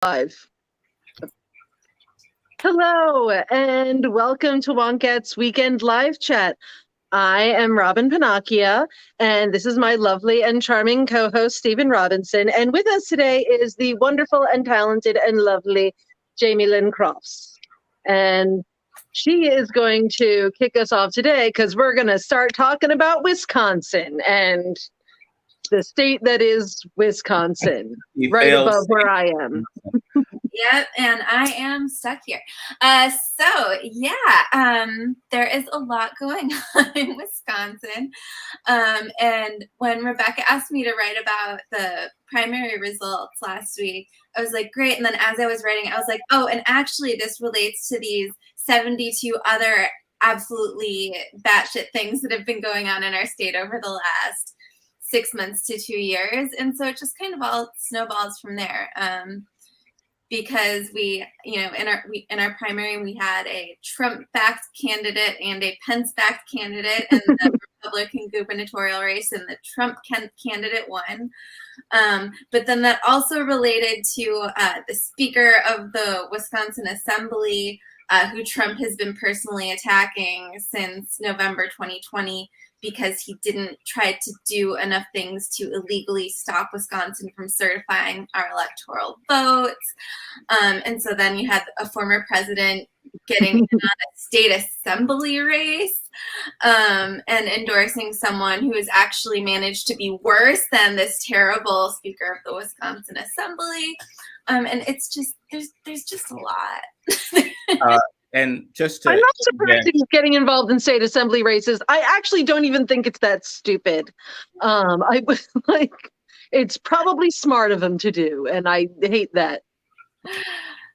Live. Hello, and welcome to Wonkette's Weekend Live Chat. I am Robyn Pennacchia, and this is my lovely and charming co-host, Stephen Robinson. And with us today is the wonderful and talented and lovely Jamie Lynn Crofts. And she is going to kick us off today because we're going to start talking about Wisconsin and the state that is Wisconsin, right above where I am. Yep, and I am stuck here. There is a lot going on in Wisconsin. And when Rebecca asked me to write about the primary results last week, I was like, great. And then as I was writing, I was like, oh, and actually this relates to these 72 other absolutely batshit things that have been going on in our state over the last 6 months to 2 years. And so it just kind of all snowballs from there. Because we, in our primary, we had a Trump-backed candidate and a Pence-backed candidate in the Republican gubernatorial race, and the Trump candidate won. But then that also related to the Speaker of the Wisconsin Assembly, who Trump has been personally attacking since November 2020. Because he didn't try to do enough things to illegally stop Wisconsin from certifying our electoral votes. And so then you had a former president getting in on a state assembly race and endorsing someone who has actually managed to be worse than this terrible Speaker of the Wisconsin Assembly. And it's just, there's just a lot. And just I'm not surprised he's getting involved in state assembly races. I actually don't even think it's that stupid. I was like, it's probably smart of him to do, and I hate that.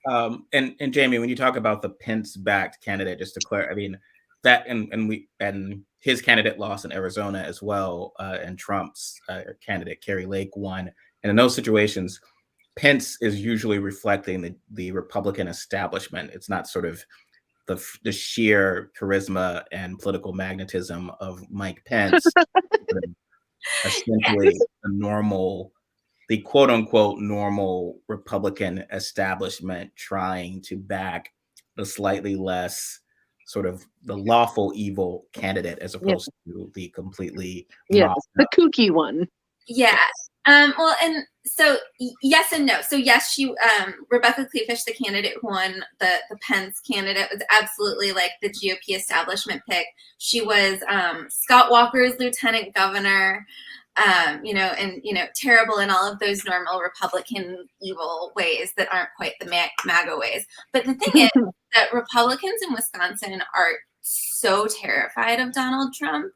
And Jamie, when you talk about the Pence-backed candidate, just to clarify, I mean that, and his candidate lost in Arizona as well, and Trump's candidate Carrie Lake won. And in those situations, Pence is usually reflecting the Republican establishment. It's not sort of the sheer charisma and political magnetism of Mike Pence, essentially the quote unquote normal Republican establishment trying to back the slightly less sort of the lawful evil candidate as opposed to the completely the kooky one. Yeah. Well, and so yes and no. So yes, Rebecca Kleefisch, the candidate who won, the Pence candidate, was absolutely like the GOP establishment pick. She was Scott Walker's lieutenant governor, terrible in all of those normal Republican evil ways that aren't quite the MAGA ways. But the thing is that Republicans in Wisconsin are so terrified of Donald Trump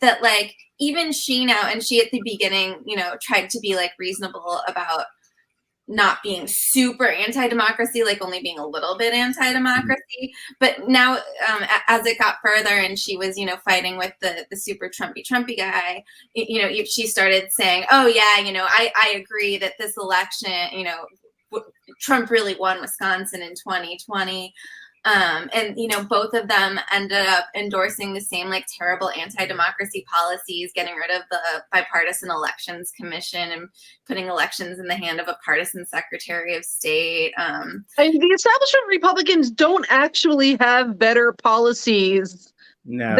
that like even she now, and she at the beginning, tried to be like reasonable about not being super anti-democracy, like only being a little bit anti-democracy. But now as it got further and she was, fighting with the super Trumpy guy, she started saying, oh yeah, I agree that this election, Trump really won Wisconsin in 2020. And both of them ended up endorsing the same like terrible anti-democracy policies, getting rid of the bipartisan elections commission and putting elections in the hand of a partisan secretary of state. And the establishment Republicans don't actually have better policies than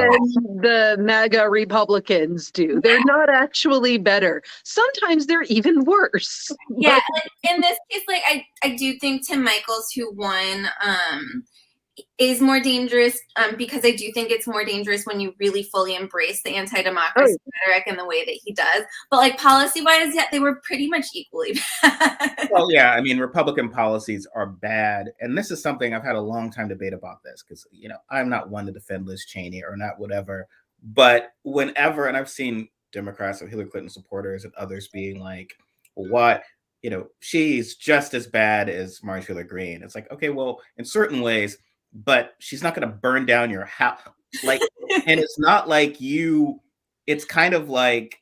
the MAGA Republicans do. They're not actually better. Sometimes they're even worse. Yeah, in this case, like I do think Tim Michels, who won, is more dangerous because I do think it's more dangerous when you really fully embrace the anti-democracy rhetoric in the way that he does. But like policy-wise, they were pretty much equally bad. Well, yeah, I mean, Republican policies are bad. And this is something I've had a long time debate about this because, I'm not one to defend Liz Cheney or not whatever. But whenever, and I've seen Democrats or Hillary Clinton supporters and others being like, what? She's just as bad as Marjorie Taylor Greene. It's like, okay, well, in certain ways, but she's not going to burn down your house. Like, and it's not like it's kind of like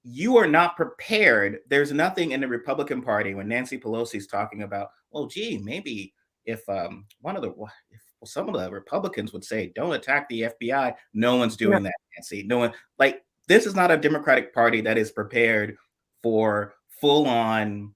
you are not prepared. There's nothing in the Republican Party when Nancy Pelosi's talking about, well, gee, maybe if some of the Republicans would say, don't attack the FBI. No one's doing that, Nancy. No one, like, this is not a Democratic Party that is prepared for full on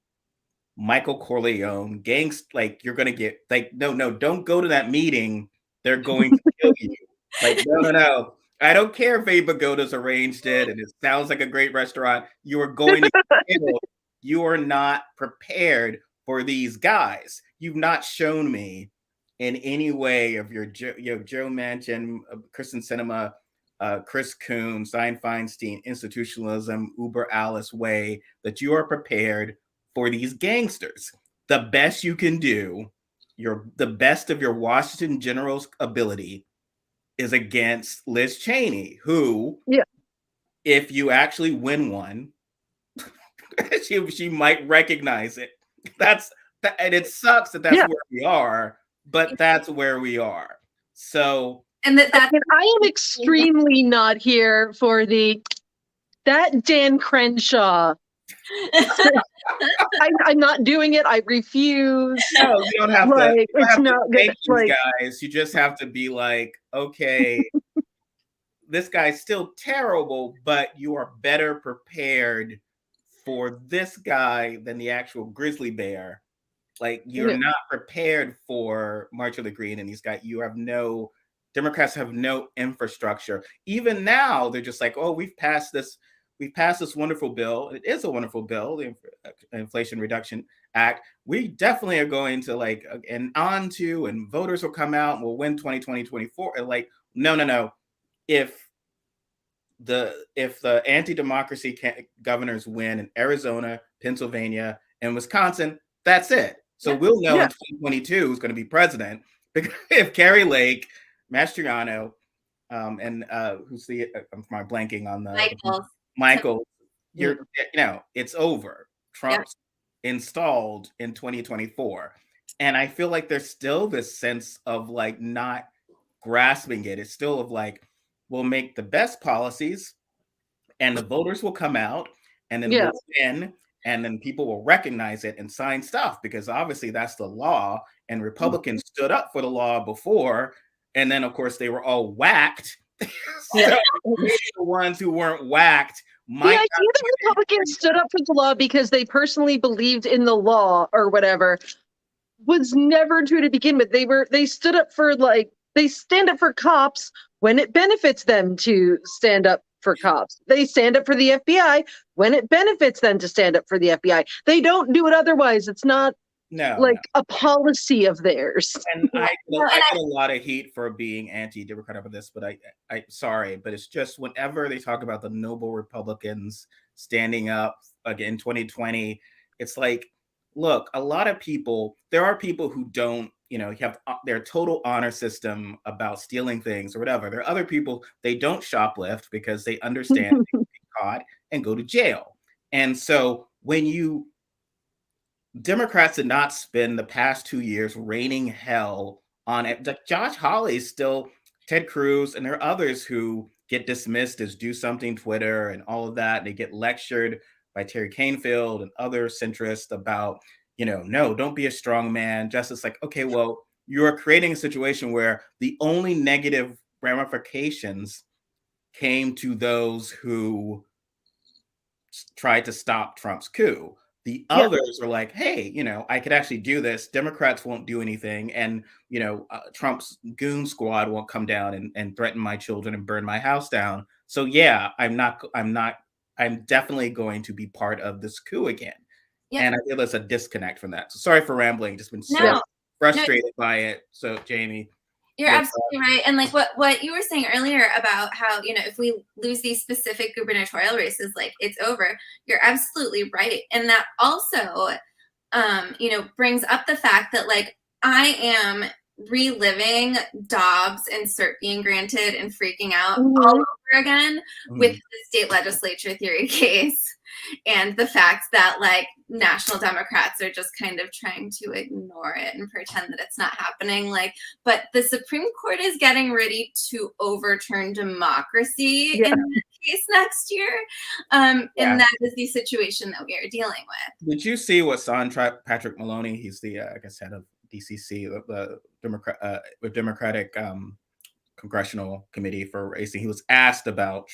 Michael Corleone, gangs, like you're gonna get like, no, don't go to that meeting. They're going to kill you. Like, no. I don't care if Abe Pagoda's arranged it and it sounds like a great restaurant. You are going to get killed. You are not prepared for these guys. You've not shown me in any way of your Joe Manchin, Kristen Sinema, Chris Coons, Dianne Feinstein, Institutionalism, Uber Alice way that you are prepared for these gangsters. The best you can do, the best of your Washington General's ability is against Liz Cheney, who, if you actually win one, she might recognize it. And it sucks that that's where we are, but that's where we are. So, and I am extremely not here for that Dan Crenshaw. I'm not doing it. I refuse. No, you don't have to. It's not good. These guys, you just have to be like, okay, this guy's still terrible, but you are better prepared for this guy than the actual grizzly bear. Like, you're not prepared for March of the Green and these guys. Democrats have no infrastructure. Even now, they're just like, oh, we've passed this wonderful bill. It is a wonderful bill, the Inflation Reduction Act. We definitely are going to and voters will come out and we'll win 2020, 2024. And like, no. If the anti-democracy governors win in Arizona, Pennsylvania, and Wisconsin, that's it. So we'll know in 2022 who's going to be president. Because if Carrie Lake, Mastriano, and who's the I'm blanking on the Michael, it's over. Trump's installed in 2024, and I feel like there's still this sense of like not grasping it. It's still of like, we'll make the best policies, and the voters will come out, and then we'll win. And then people will recognize it and sign stuff because obviously that's the law. And Republicans stood up for the law before. And then, of course, they were all whacked. So maybe the ones who weren't whacked might. Yeah, the Republicans stood up for the law because they personally believed in the law or whatever was never true to begin with. They stood up for they stand up for cops when it benefits them to stand up for cops. They stand up for the FBI when it benefits them to stand up for the FBI. They don't do it otherwise. It's not a policy of theirs. And I get a lot of heat for being anti-democratic for this, but I sorry, but it's just whenever they talk about the noble Republicans standing up again in 2020, it's like, look, there are people who don't, have their total honor system about stealing things or whatever. There are other people, they don't shoplift because they understand they can be caught and go to jail. And so Democrats did not spend the past 2 years raining hell on it. Josh Hawley's still, Ted Cruz, and there are others who get dismissed as do something Twitter and all of that. They get lectured by Terry Canfield and other centrists about, no, don't be a strong man. Justice, like, okay, well, you're creating a situation where the only negative ramifications came to those who tried to stop Trump's coup. The others are like, hey, I could actually do this. Democrats won't do anything. And, Trump's goon squad won't come down and threaten my children and burn my house down. So yeah, I'm definitely going to be part of this coup again. Yep. And I feel there's a disconnect from that. So sorry for rambling. Just been so frustrated by it. So Jamie. You're absolutely right. And like what you were saying earlier about how, if we lose these specific gubernatorial races, like it's over, you're absolutely right. And that also, brings up the fact that like I am reliving Dobbs and cert being granted and freaking out all over again with the state legislature theory case. And the fact that like national Democrats are just kind of trying to ignore it and pretend that it's not happening. But the Supreme Court is getting ready to overturn democracy in this case next year. And that is the situation that we are dealing with. Did you see what Patrick Maloney, he's the, head of DCC, the Democratic Congressional Committee for Racing, he was asked about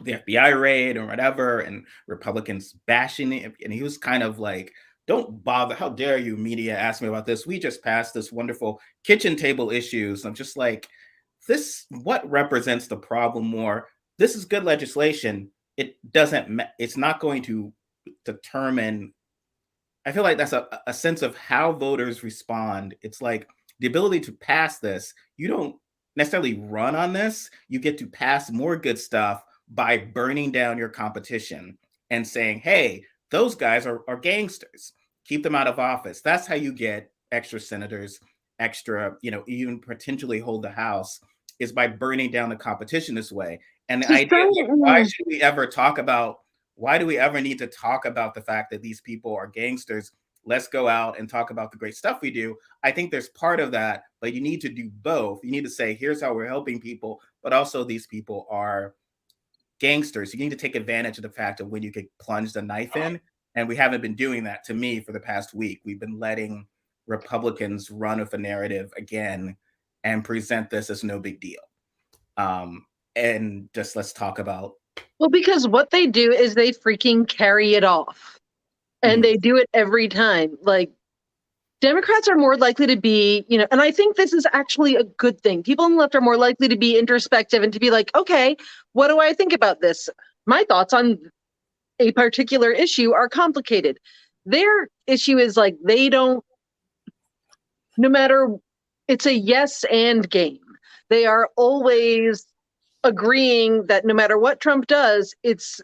the FBI raid or whatever, and Republicans bashing it. And he was kind of like don't bother. How dare you, media, ask me about this? We just passed this wonderful kitchen table issues. I'm just like, this, what represents the problem more? This is good legislation. It doesn't, it's not going to determine. I feel like that's a sense of how voters respond. It's like the ability to pass this. You don't necessarily run on this. You get to pass more good stuff by burning down your competition and saying, hey, those guys are gangsters. Keep them out of office. That's how you get extra senators, extra, even potentially hold the House, is by burning down the competition this way. And the idea is, why should we ever talk about, why do we ever need to talk about the fact that these people are gangsters? Let's go out and talk about the great stuff we do. I think there's part of that, but you need to do both. You need to say, here's how we're helping people, but also these people are gangsters. You need to take advantage of the fact of when you could plunge the knife in. And we haven't been doing that, to me, for the past week. We've been letting Republicans run with a narrative again and present this as no big deal. And just let's talk about. Well, because what they do is they freaking carry it off. And they do it every time. Like, Democrats are more likely to be, and I think this is actually a good thing. People on the left are more likely to be introspective and to be like, okay, what do I think about this? My thoughts on a particular issue are complicated. Their issue is like, they don't, no matter, it's a yes and game. They are always agreeing that no matter what Trump does, it's,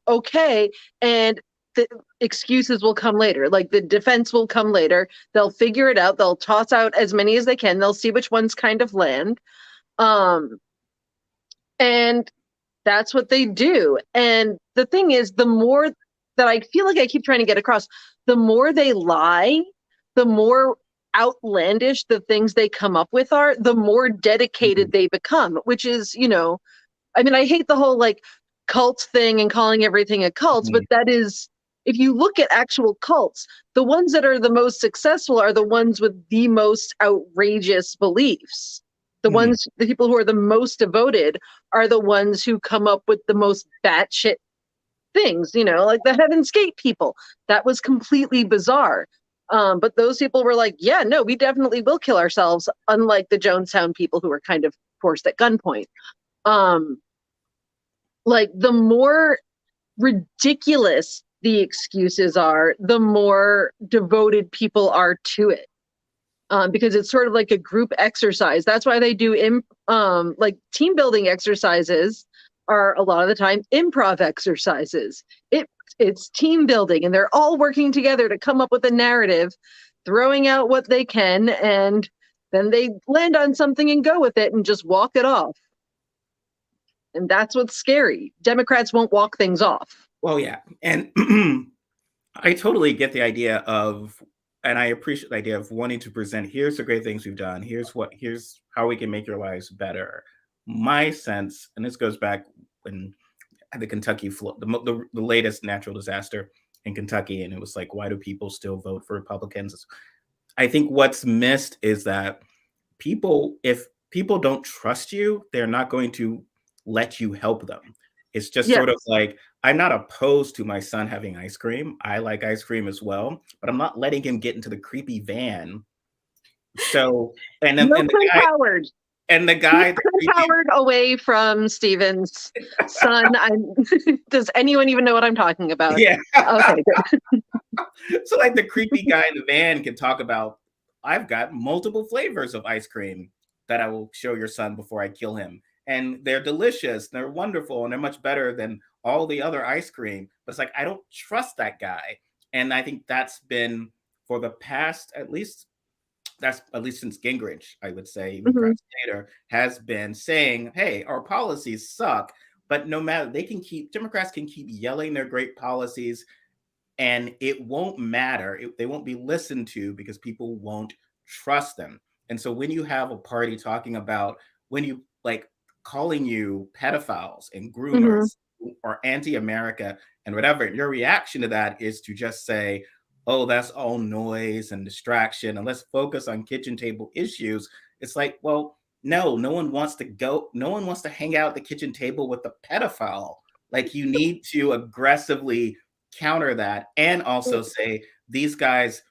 okay. And the excuses will come later. Like, the defense will come later. They'll figure it out. They'll toss out as many as they can. They'll see which ones kind of land. And that's what they do. And the thing is, the more that I feel like I keep trying to get across, the more they lie, the more outlandish the things they come up with are, the more dedicated they become, which is, I hate the whole like cult thing and calling everything a cult, but that is, if you look at actual cults, the ones that are the most successful are the ones with the most outrageous beliefs. The people who are the most devoted are the ones who come up with the most batshit things, like the Heaven's Gate people. That was completely bizarre. But those people were like, yeah, no, we definitely will kill ourselves, unlike the Jonestown people who were kind of forced at gunpoint. Like, the more ridiculous the excuses are, the more devoted people are to it. Because it's sort of like a group exercise. That's why they do like team building exercises are a lot of the time improv exercises. It's team building, and they're all working together to come up with a narrative, throwing out what they can, and then they land on something and go with it and just walk it off. And that's what's scary. Democrats won't walk things off. Well, yeah. And I totally get the idea of, and I appreciate the idea of wanting to present, here's the great things we've done. Here's how we can make your lives better. My sense, and this goes back when the Kentucky flood, the latest natural disaster in Kentucky, and it was like, why do people still vote for Republicans? I think what's missed is that if people don't trust you, they're not going to let you help them. It's just sort of like, I'm not opposed to my son having ice cream. I like ice cream as well, but I'm not letting him get into the creepy van. So, and then the guy Howard away from Steven's son. Does anyone even know what I'm talking about? Yeah. Okay, good. So like the creepy guy in the van can talk about, I've got multiple flavors of ice cream that I will show your son before I kill him. And they're delicious, they're wonderful, and they're much better than all the other ice cream. But it's like, I don't trust that guy. And I think that's been for the past, at least since Gingrich, I would say, even perhaps later, has been saying, hey, our policies suck. But no matter, Democrats can keep yelling their great policies, and it won't matter. They won't be listened to because people won't trust them. And so when you have a party talking about, when you like calling you pedophiles and groomers or anti-America and whatever, your reaction to that is to just say, oh, that's all noise and distraction, and let's focus on kitchen table issues. It's like, well, no one wants to hang out at the kitchen table with the pedophile. Like, you need to aggressively counter that and also say these guys,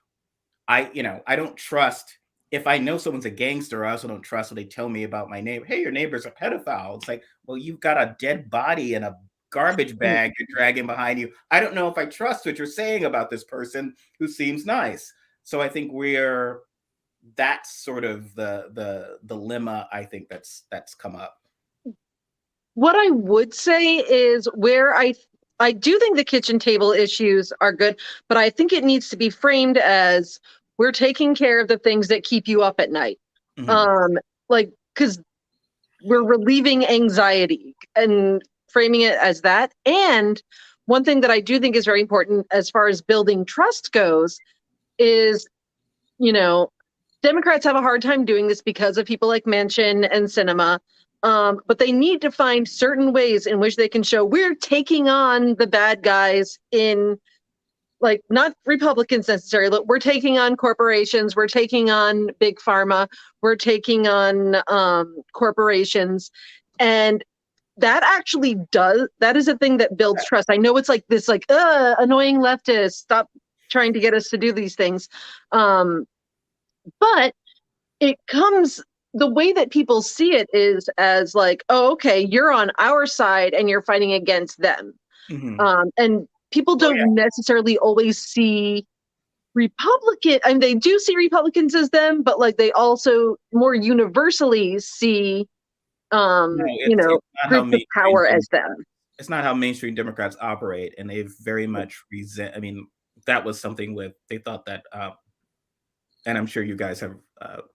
I don't trust. If I know someone's a gangster, I also don't trust what they tell me about my neighbor. Hey, your neighbor's a pedophile. It's like, well, you've got a dead body in a garbage bag you're dragging behind you. I don't know if I trust what you're saying about this person who seems nice. So I think that's sort of the dilemma I think that's come up. What I would say is where I do think the kitchen table issues are good, but I think it needs to be framed as we're taking care of the things that keep you up at night. Like, because we're relieving anxiety and framing it as that. And one thing that I do think is very important as far as building trust goes is, Democrats have a hard time doing this because of people like Manchin and Sinema. But they need to find certain ways in which they can show we're taking on the bad guys in, like, not Republicans necessarily, but we're taking on corporations, we're taking on big pharma, we're taking on corporations. And that actually that is a thing that builds trust. I know it's like this, like, annoying leftists, stop trying to get us to do these things. But it comes, the way that people see it is as like, oh, okay, you're on our side and you're fighting against them. And people don't necessarily always see I mean, they do see Republicans as them, but like they also more universally see, groups of power as them. It's not how mainstream Democrats operate, and they very much resent. I mean, that was something they thought that, and I'm sure you guys have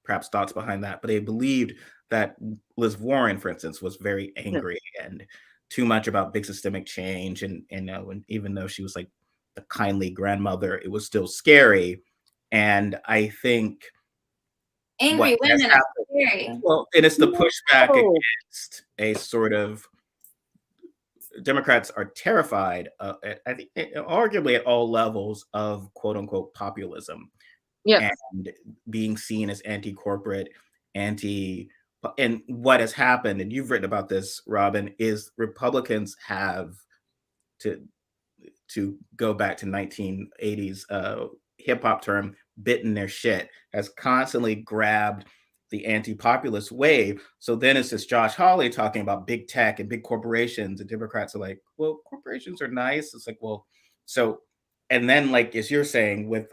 perhaps thoughts behind that, but they believed that Liz Warren, for instance, was very angry and too much about big systemic change, and even though she was like the kindly grandmother, it was still scary. And I think angry women are scary. Well, and it's the pushback against a sort of, Democrats are terrified, I think, arguably at all levels, of quote unquote populism. And being seen as anti-corporate, and what has happened, and you've written about this, Robyn, is Republicans have, to go back to 1980s hip-hop term, bitten their shit, has constantly grabbed the anti-populist wave. So then it's just Josh Hawley talking about big tech and big corporations, and Democrats are like, well, corporations are nice. It's like, well, so, and then, like, as you're saying, with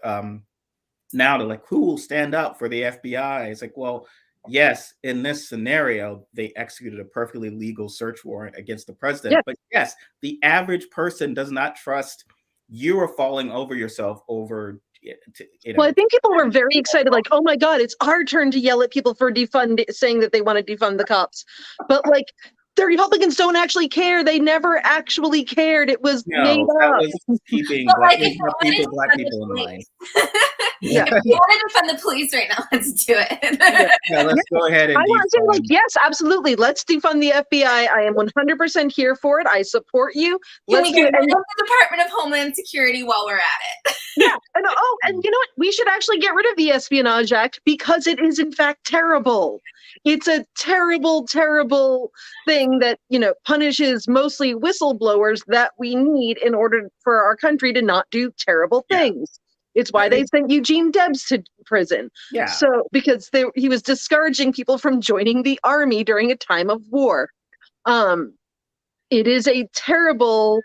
now they're like, who will stand up for the FBI? It's like, well, yes, in this scenario, they executed a perfectly legal search warrant against the president. But yes, the average person does not trust you are falling over yourself over. Well, I think people were very excited, like, oh my God, it's our turn to yell at people for saying that they want to defund the cops. But like, the Republicans don't actually care. They never actually cared. It was made up. That was keeping black people in mind. If you want to defund the police right now, let's do it. Let's go ahead and I want to say, like, yes, absolutely. Let's defund the FBI. I am 100% here for it. I support you. Let's do it. And the Department of Homeland Security while we're at it. And you know what? We should actually get rid of the Espionage Act, because it is in fact terrible. It's a terrible, terrible thing that, punishes mostly whistleblowers that we need in order for our country to not do terrible things. It's why they sent Eugene Debs to prison. So, because he was discouraging people from joining the army during a time of war. It is a terrible,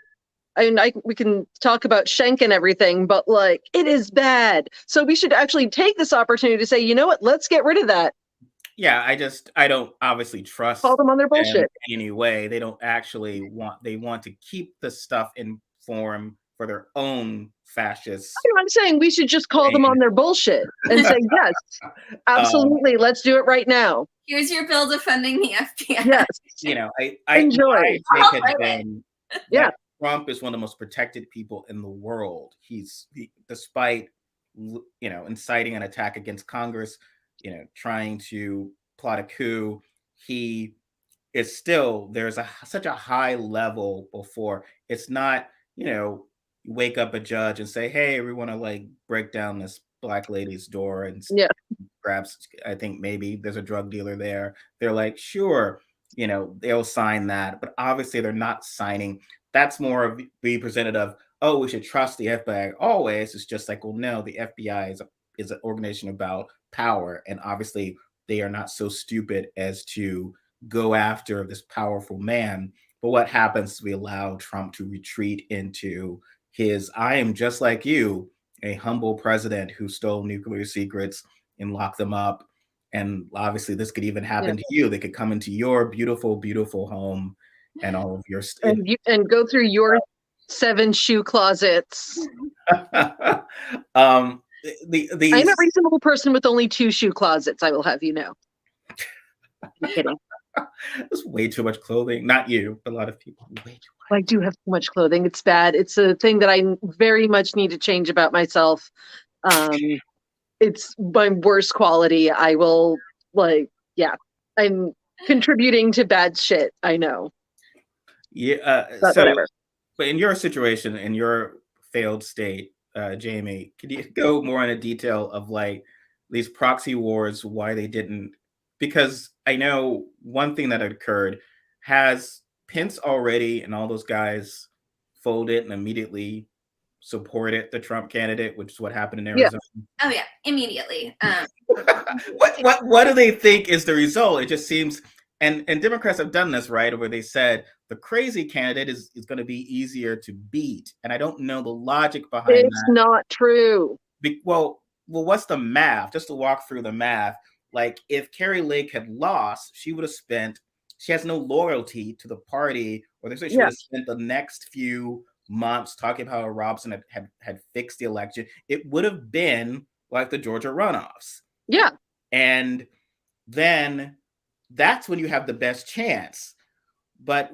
we can talk about Schenck and everything, but like, it is bad. So we should actually take this opportunity to say, you know what, let's get rid of that. Yeah, I don't obviously trust Call them on their bullshit in any way. They don't actually they want to keep the stuff in form for their own fascists. I'm saying we should just call them on their bullshit and say, yes, absolutely, let's do it right now. Here's your bill defunding the FBI. Yes. I enjoy. Trump is one of the most protected people in the world. Despite inciting an attack against Congress, trying to plot a coup, he is still, there's such a high level before. It's not, wake up a judge and say, hey, we want to like break down this black lady's door and grabs, I think maybe there's a drug dealer there. They're like, sure, they'll sign that. But obviously they're not signing. That's more of being presented of, oh, we should trust the FBI always. It's just like, well, no, the FBI is an organization about power. And obviously they are not so stupid as to go after this powerful man. But what happens is we allow Trump to retreat into his, I am just like you, a humble president who stole nuclear secrets and locked them up. And obviously this could even happen to you. They could come into your beautiful, beautiful home and all of your and go through your 7 shoe closets. I'm a reasonable person with only 2 shoe closets, I will have you know. I'm kidding. There's way too much clothing. Not you, but a lot of people. Way too much. I do have too much clothing. It's bad. It's a thing that I very much need to change about myself. It's my worst quality. I will I'm contributing to bad shit. I know. Yeah. But whatever. But in your situation, in your failed state, Jamie, could you go more into detail of like these proxy wars, why they didn't? Because I know one thing that occurred, has Pence already and all those guys folded and immediately supported the Trump candidate, which is what happened in Arizona. Oh yeah, immediately. What do they think is the result? It just seems, and Democrats have done this, right, where they said the crazy candidate is going to be easier to beat, and I don't know the logic behind that. It's not true. Well, what's the math? Just to walk through the math. Like if Kari Lake had lost, she would have spent. She has no loyalty to the party, or they say she would have spent the next few months talking about how Robson had fixed the election. It would have been like the Georgia runoffs. Yeah. And then that's when you have the best chance. But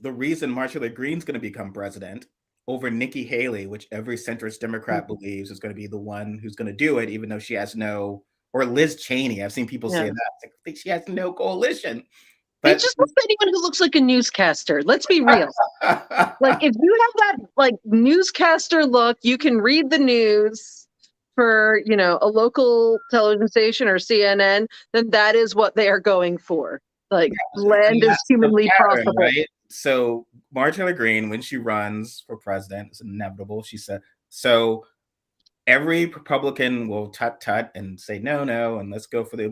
the reason Marjorie Greene's going to become president over Nikki Haley, which every centrist Democrat believes is going to be the one who's going to do it, even though she has no, or Liz Cheney. I've seen people say that. I think she has no coalition. But they just look for anyone who looks like a newscaster. Let's be real. Like if you have that like newscaster look, you can read the news for, a local television station or CNN, then that is what they are going for. Like bland is humanly possible. Right? So Marjorie Greene, when she runs for president, it's inevitable. She said, so every Republican will tut and say no, and let's go for the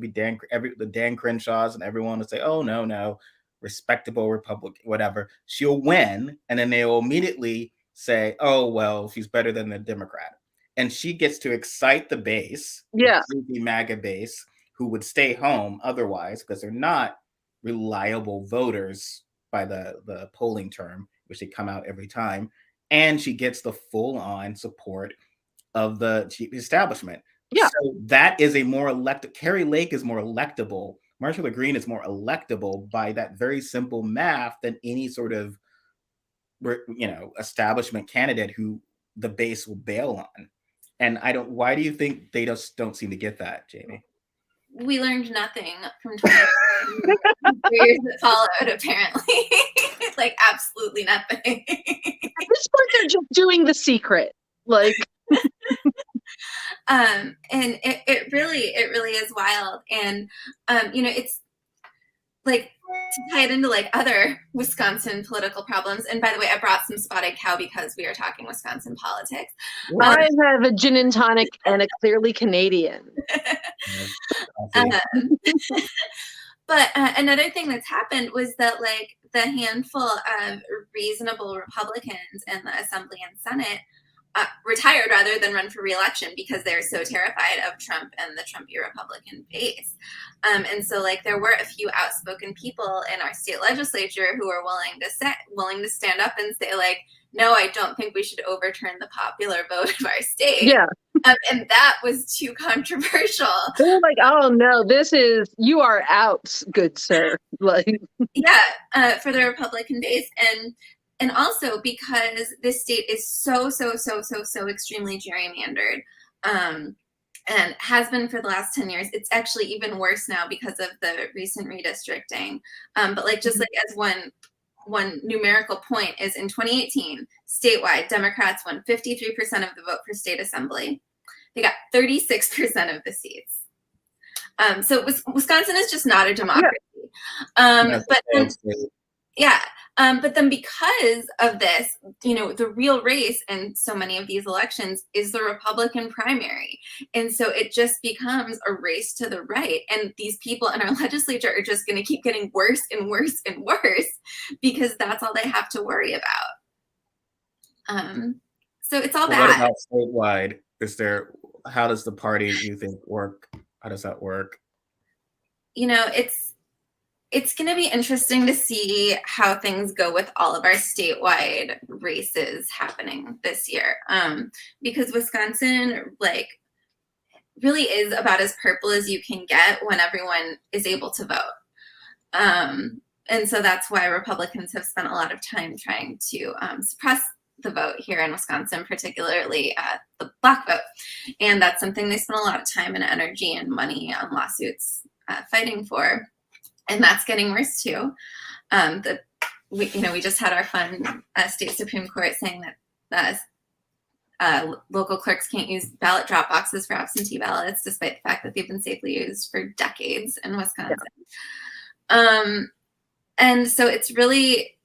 Dan Crenshaws and everyone will say, oh no, respectable Republican, whatever. She'll win, and then they'll immediately say, oh well, she's better than the Democrat, and she gets to excite the base, the MAGA base, who would stay home otherwise because they're not reliable voters by the polling term, which they come out every time, and she gets the full-on support of the establishment. Yeah. So that is a more elected. Kari Lake is more electable. Marjorie Greene is more electable by that very simple math than any sort of, establishment candidate who the base will bail on. And why do you think they just don't seem to get that, Jamie? We learned nothing from 20 years that followed, apparently. Like absolutely nothing. At this point, they're just doing The Secret. Like and it really is wild. And it's like to tie it into like other Wisconsin political problems. And by the way, I brought some spotted cow because we are talking Wisconsin politics. I have a gin and tonic and a clearly Canadian. But another thing that's happened was that like the handful of reasonable Republicans in the Assembly and Senate retired rather than run for re-election because they're so terrified of Trump and the Trumpy Republican base. And so like there were a few outspoken people in our state legislature who were willing to stand up and say like, no, I don't think we should overturn the popular vote of our state. Yeah. And that was too controversial. They're like, oh no, you are out, good sir. Like, yeah, for the Republican base. And also because this state is so extremely gerrymandered, and has been for the last 10 years. It's actually even worse now because of the recent redistricting. But like just like as one numerical point is in 2018, statewide, Democrats won 53% of the vote for state assembly. They got 36% of the seats. So Wisconsin is just not a democracy. But then because of this, the real race in so many of these elections is the Republican primary. And so it just becomes a race to the right. And these people in our legislature are just going to keep getting worse and worse and worse because that's all they have to worry about. So it's all bad. What about statewide? How does the party, you think, work? How does that work? It's going to be interesting to see how things go with all of our statewide races happening this year. Because Wisconsin, really is about as purple as you can get when everyone is able to vote. And so that's why Republicans have spent a lot of time trying to suppress the vote here in Wisconsin, particularly the Black vote. And that's something they spent a lot of time and energy and money on lawsuits fighting for. And that's getting worse too. We just had our fun state Supreme Court saying that local clerks can't use ballot drop boxes for absentee ballots, despite the fact that they've been safely used for decades in Wisconsin. Yeah. And so it's really,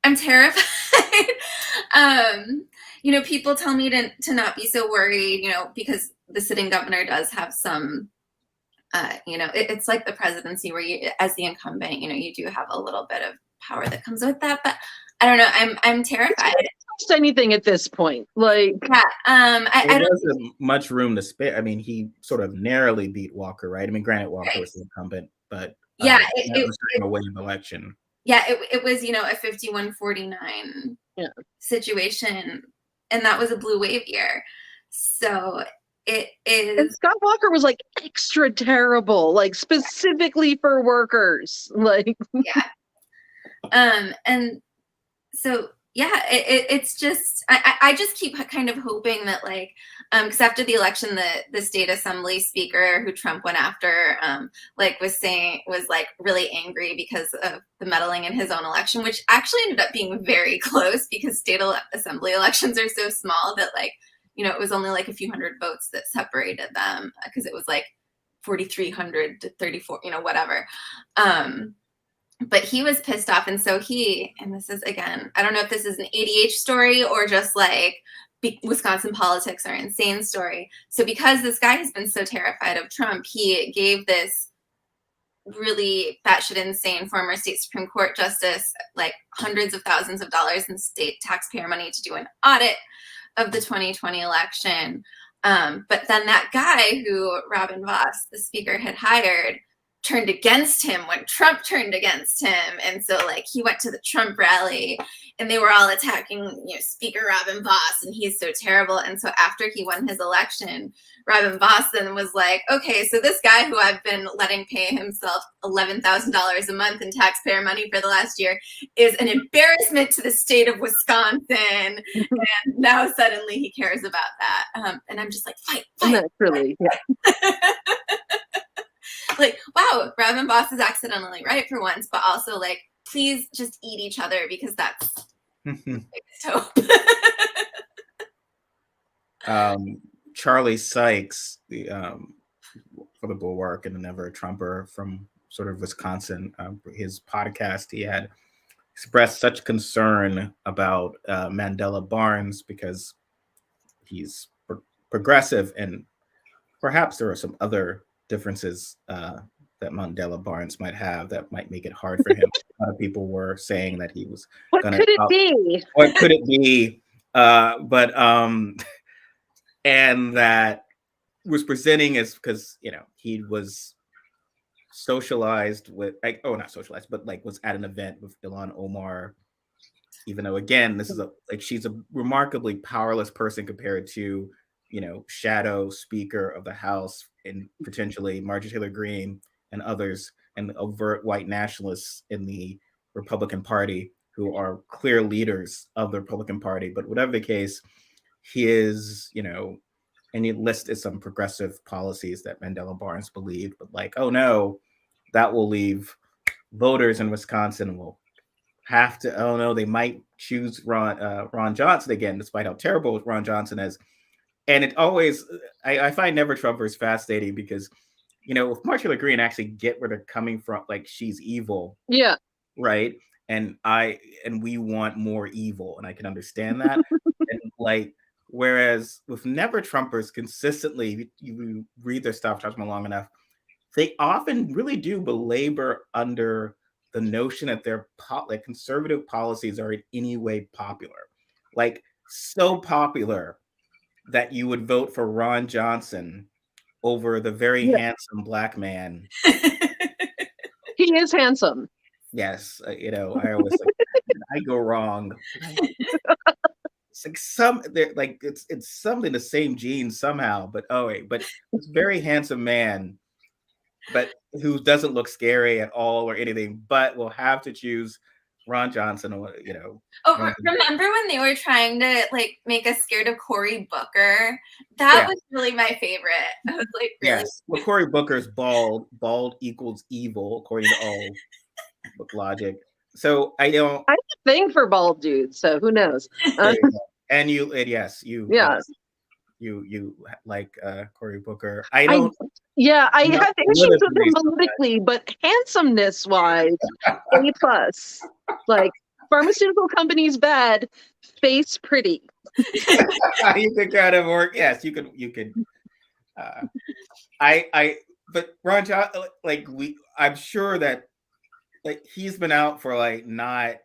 I'm terrified. People tell me to not be so worried, because the sitting governor does have some, it's like the presidency where you, as the incumbent, you do have a little bit of power that comes with that. But I don't know. I'm terrified. Just anything at this point, I don't wasn't much room to spare. I mean, he sort of narrowly beat Walker, right? I mean, granted, Walker was the incumbent, but it was a winning election. Yeah, it was, a 51-49 situation, and that was a blue wave year. So it is. And Scott Walker was extra terrible, specifically for workers. And so it's just I just keep kind of hoping that because after the election the state assembly speaker who Trump went after was really angry because of the meddling in his own election, which actually ended up being very close because state assembly elections are so small that it was only a few hundred votes that separated them because it was 4,300 to 34, whatever. But he was pissed off. And so and this is, again, I don't know if this is an ADH story or just Wisconsin politics are insane story. So because this guy has been so terrified of Trump, he gave this really batshit insane former state Supreme Court justice hundreds of thousands of dollars in state taxpayer money to do an audit of the 2020 election. But then that guy who Robyn Voss, the speaker, had hired, turned against him when Trump turned against him. And so he went to the Trump rally and they were all attacking, Speaker Robyn Voss, and he's so terrible. And so after he won his election, Robyn Voss then was like, okay, so this guy who I've been letting pay himself $11,000 a month in taxpayer money for the last year is an embarrassment to the state of Wisconsin. And now suddenly he cares about that. And I'm just fight. Naturally, yeah. Wow, Robyn Voss is accidentally right for once, but also please just eat each other because that's hope. Charlie Sykes, for the Bulwark and the Never a Trumper from sort of Wisconsin, his podcast, he had expressed such concern about Mandela Barnes because he's progressive, and perhaps there are some other differences that Mandela Barnes might have that might make it hard for him. A lot of people were saying that he was What could it be? What could it be? And that was presenting as because he was socialized with not socialized, but was at an event with Ilhan Omar. Even though again, this is she's a remarkably powerless person compared to shadow Speaker of the House and potentially Marjorie Taylor Greene and others, and overt white nationalists in the Republican Party who are clear leaders of the Republican Party. But whatever the case, he is, and he listed some progressive policies that Mandela Barnes believed, but oh no, that will leave voters in Wisconsin will have to, oh no, they might choose Ron Johnson again, despite how terrible Ron Johnson is. And it always, I find Never Trumpers fascinating because, if Marjorie Taylor Greene actually get where they're coming from, she's evil. Yeah. Right. and we want more evil, and I can understand that. And like, whereas with never Trumpers, consistently, you read their stuff, touch them long enough, they often really do belabor under the notion that their like conservative policies are in any way popular, like so popular that you would vote for Ron Johnson over the very handsome black man. He is handsome. Yes, you know, I always like, I go wrong. It's like it's something the same genes somehow, but but this very handsome man, but who doesn't look scary at all or anything, but will have to choose Ron Johnson, you know. Oh, remember when they were trying to like make us scared of Cory Booker? That was really my favorite. I was like, really? Yes. Well, Cory Booker's bald. Bald equals evil, according to all book logic. So I have a thing for bald dudes, so who knows? And yes, you like Cory Booker. I don't. I have issues with him politically, but handsomeness wise, A+. Like, pharmaceutical companies bad, face pretty. You could kind of work. Yes, you could. But Ron Johnson, like I'm sure that like he's been out for like not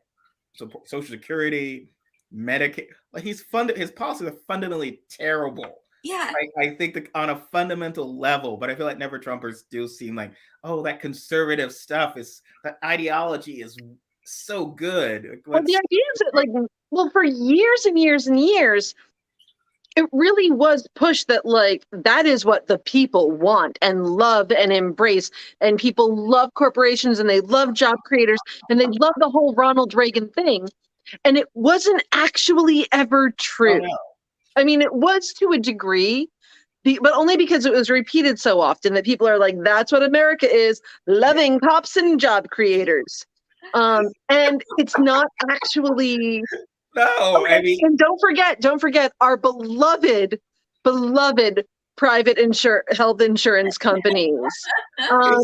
Social Security, Medicaid. Like his policies are fundamentally terrible. Yeah, I think that on a fundamental level, but I feel like never Trumpers do seem like, oh, that conservative stuff that ideology is so good. Well, the idea is that, like, for years and years and years, it really was pushed that, like, that is what the people want and love and embrace. And people love corporations and they love job creators and they love the whole Ronald Reagan thing. And it wasn't actually ever true. Oh, no. I mean, it was to a degree, but only because it was repeated so often that people are like, that's what America is, loving cops and job creators. And it's not actually. No, I mean, and don't forget our beloved private health insurance companies. I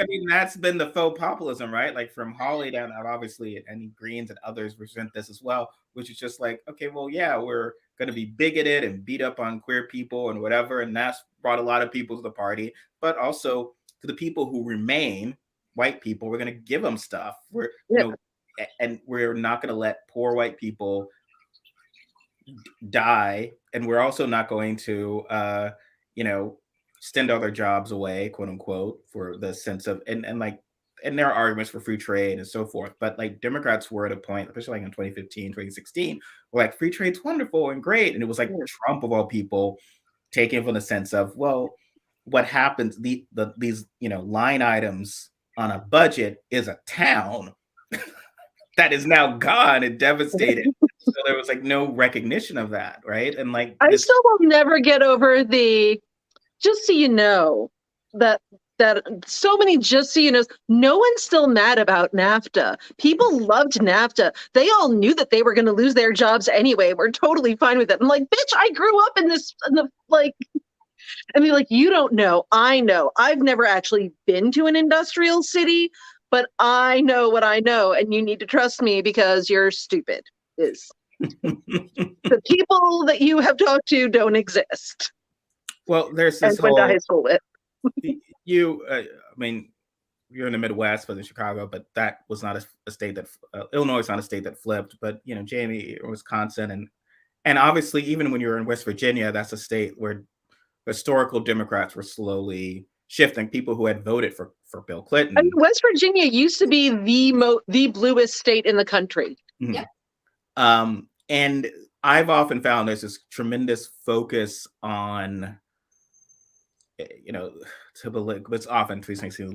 mean, that's been the faux populism, right? Like from Hawley down, obviously, and Greens and others resent this as well, which is just like, okay, well, yeah, we're going to be bigoted and beat up on queer people and whatever, and that's brought a lot of people to the party, but also to the people who remain, white people, we're going to give them stuff. And we're not going to let poor white people die, and we're also not going to, extend all their jobs away, quote unquote, for the sense of and there are arguments for free trade and so forth. But like Democrats were at a point, especially like in 2015, 2016, where like free trade's wonderful and great, and it was like Trump of all people taking from the sense of, well, what happens? These line items on a budget is a town. That is now gone and devastated. So there was like no recognition of that, right? And like I still will never get over just so you know that so many just so you know, no one's still mad about NAFTA. People loved NAFTA. They all knew that they were going to lose their jobs anyway. We're totally fine with it. I'm like, bitch, I grew up in the I mean, like, you don't know. I know. I've never actually been to an industrial city, but I know what I know, and you need to trust me because you're stupid. The people that you have talked to don't exist. Well, there's this went to high school with. I mean, you're in the Midwest, but in Chicago, but that was not a state that Illinois is not a state that flipped. But Jamie, Wisconsin, and obviously, even when you were in West Virginia, that's a state where historical Democrats were slowly shifting. People who had voted for Bill Clinton. I mean, West Virginia used to be the bluest state in the country. Mm-hmm. Yeah. And I've often found there's this tremendous focus on, it's often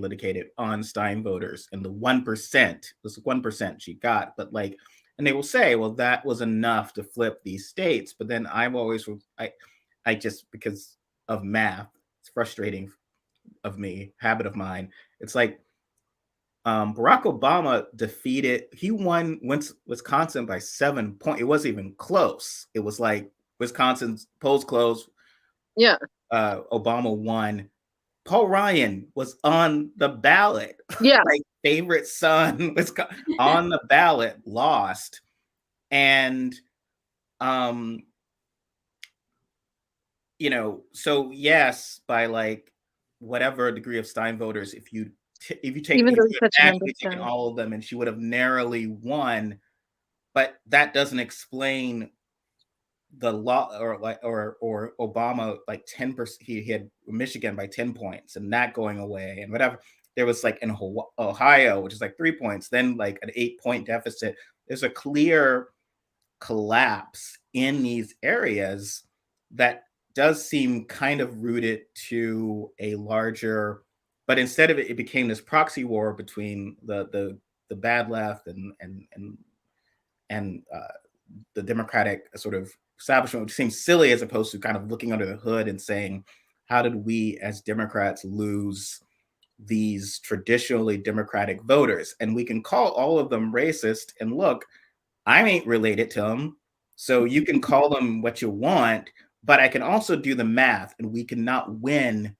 litigated on Stein voters and the 1%, this 1% she got, but like, and they will say, well, that was enough to flip these states. But then I just, because of math, it's frustrating of me, habit of mine. It's like Barack Obama he won Wisconsin by 7 points. It wasn't even close. It was like Wisconsin's polls closed. Yeah. Obama won. Paul Ryan was on the ballot. Yeah. favorite son was on the ballot, lost. And, you know, so yes, by like whatever degree of Stein voters, if you Even though had such a number actually taken down. all of them, and she would have narrowly won, but that doesn't explain the law, or Obama like 10%. He had Michigan by 10 points and that going away and whatever. There was like in Ohio, which is like 3 points, then like an 8-point deficit. There's a clear collapse in these areas that does seem kind of rooted to a larger, but instead of it, it became this proxy war between the bad left and the Democratic sort of establishment, which seems silly as opposed to kind of looking under the hood and saying, how did we as Democrats lose these traditionally Democratic voters? And we can call all of them racist. And look, I ain't related to them. So you can call them what you want, but I can also do the math, and we cannot win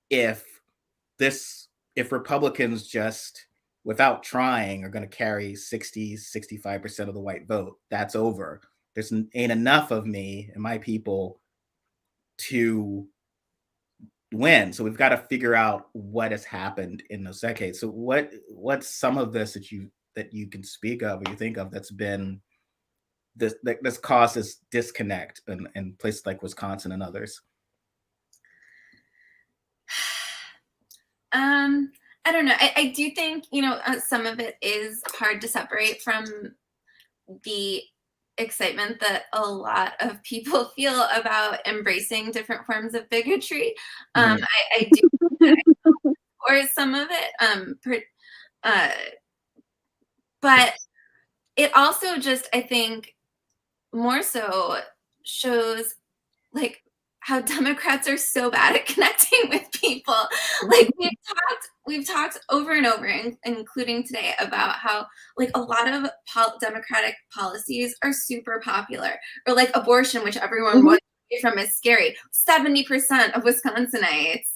if Republicans just without trying are going to carry 65% of the white vote. That's over. There's ain't enough of me and my people to win. So we've got to figure out what has happened in those decades. So what's some of this that you can speak of or you think of that's been this caused this disconnect in places like Wisconsin and others? I don't know. I do think, some of it is hard to separate from the excitement that a lot of people feel about embracing different forms of bigotry. I do, or some of it, but it also just, I think, more so shows like how Democrats are so bad at connecting with people. Like we've talked over and over, including today, about how like a lot of Democratic policies are super popular, or like abortion, which everyone wants away from, is scary. 70% of Wisconsinites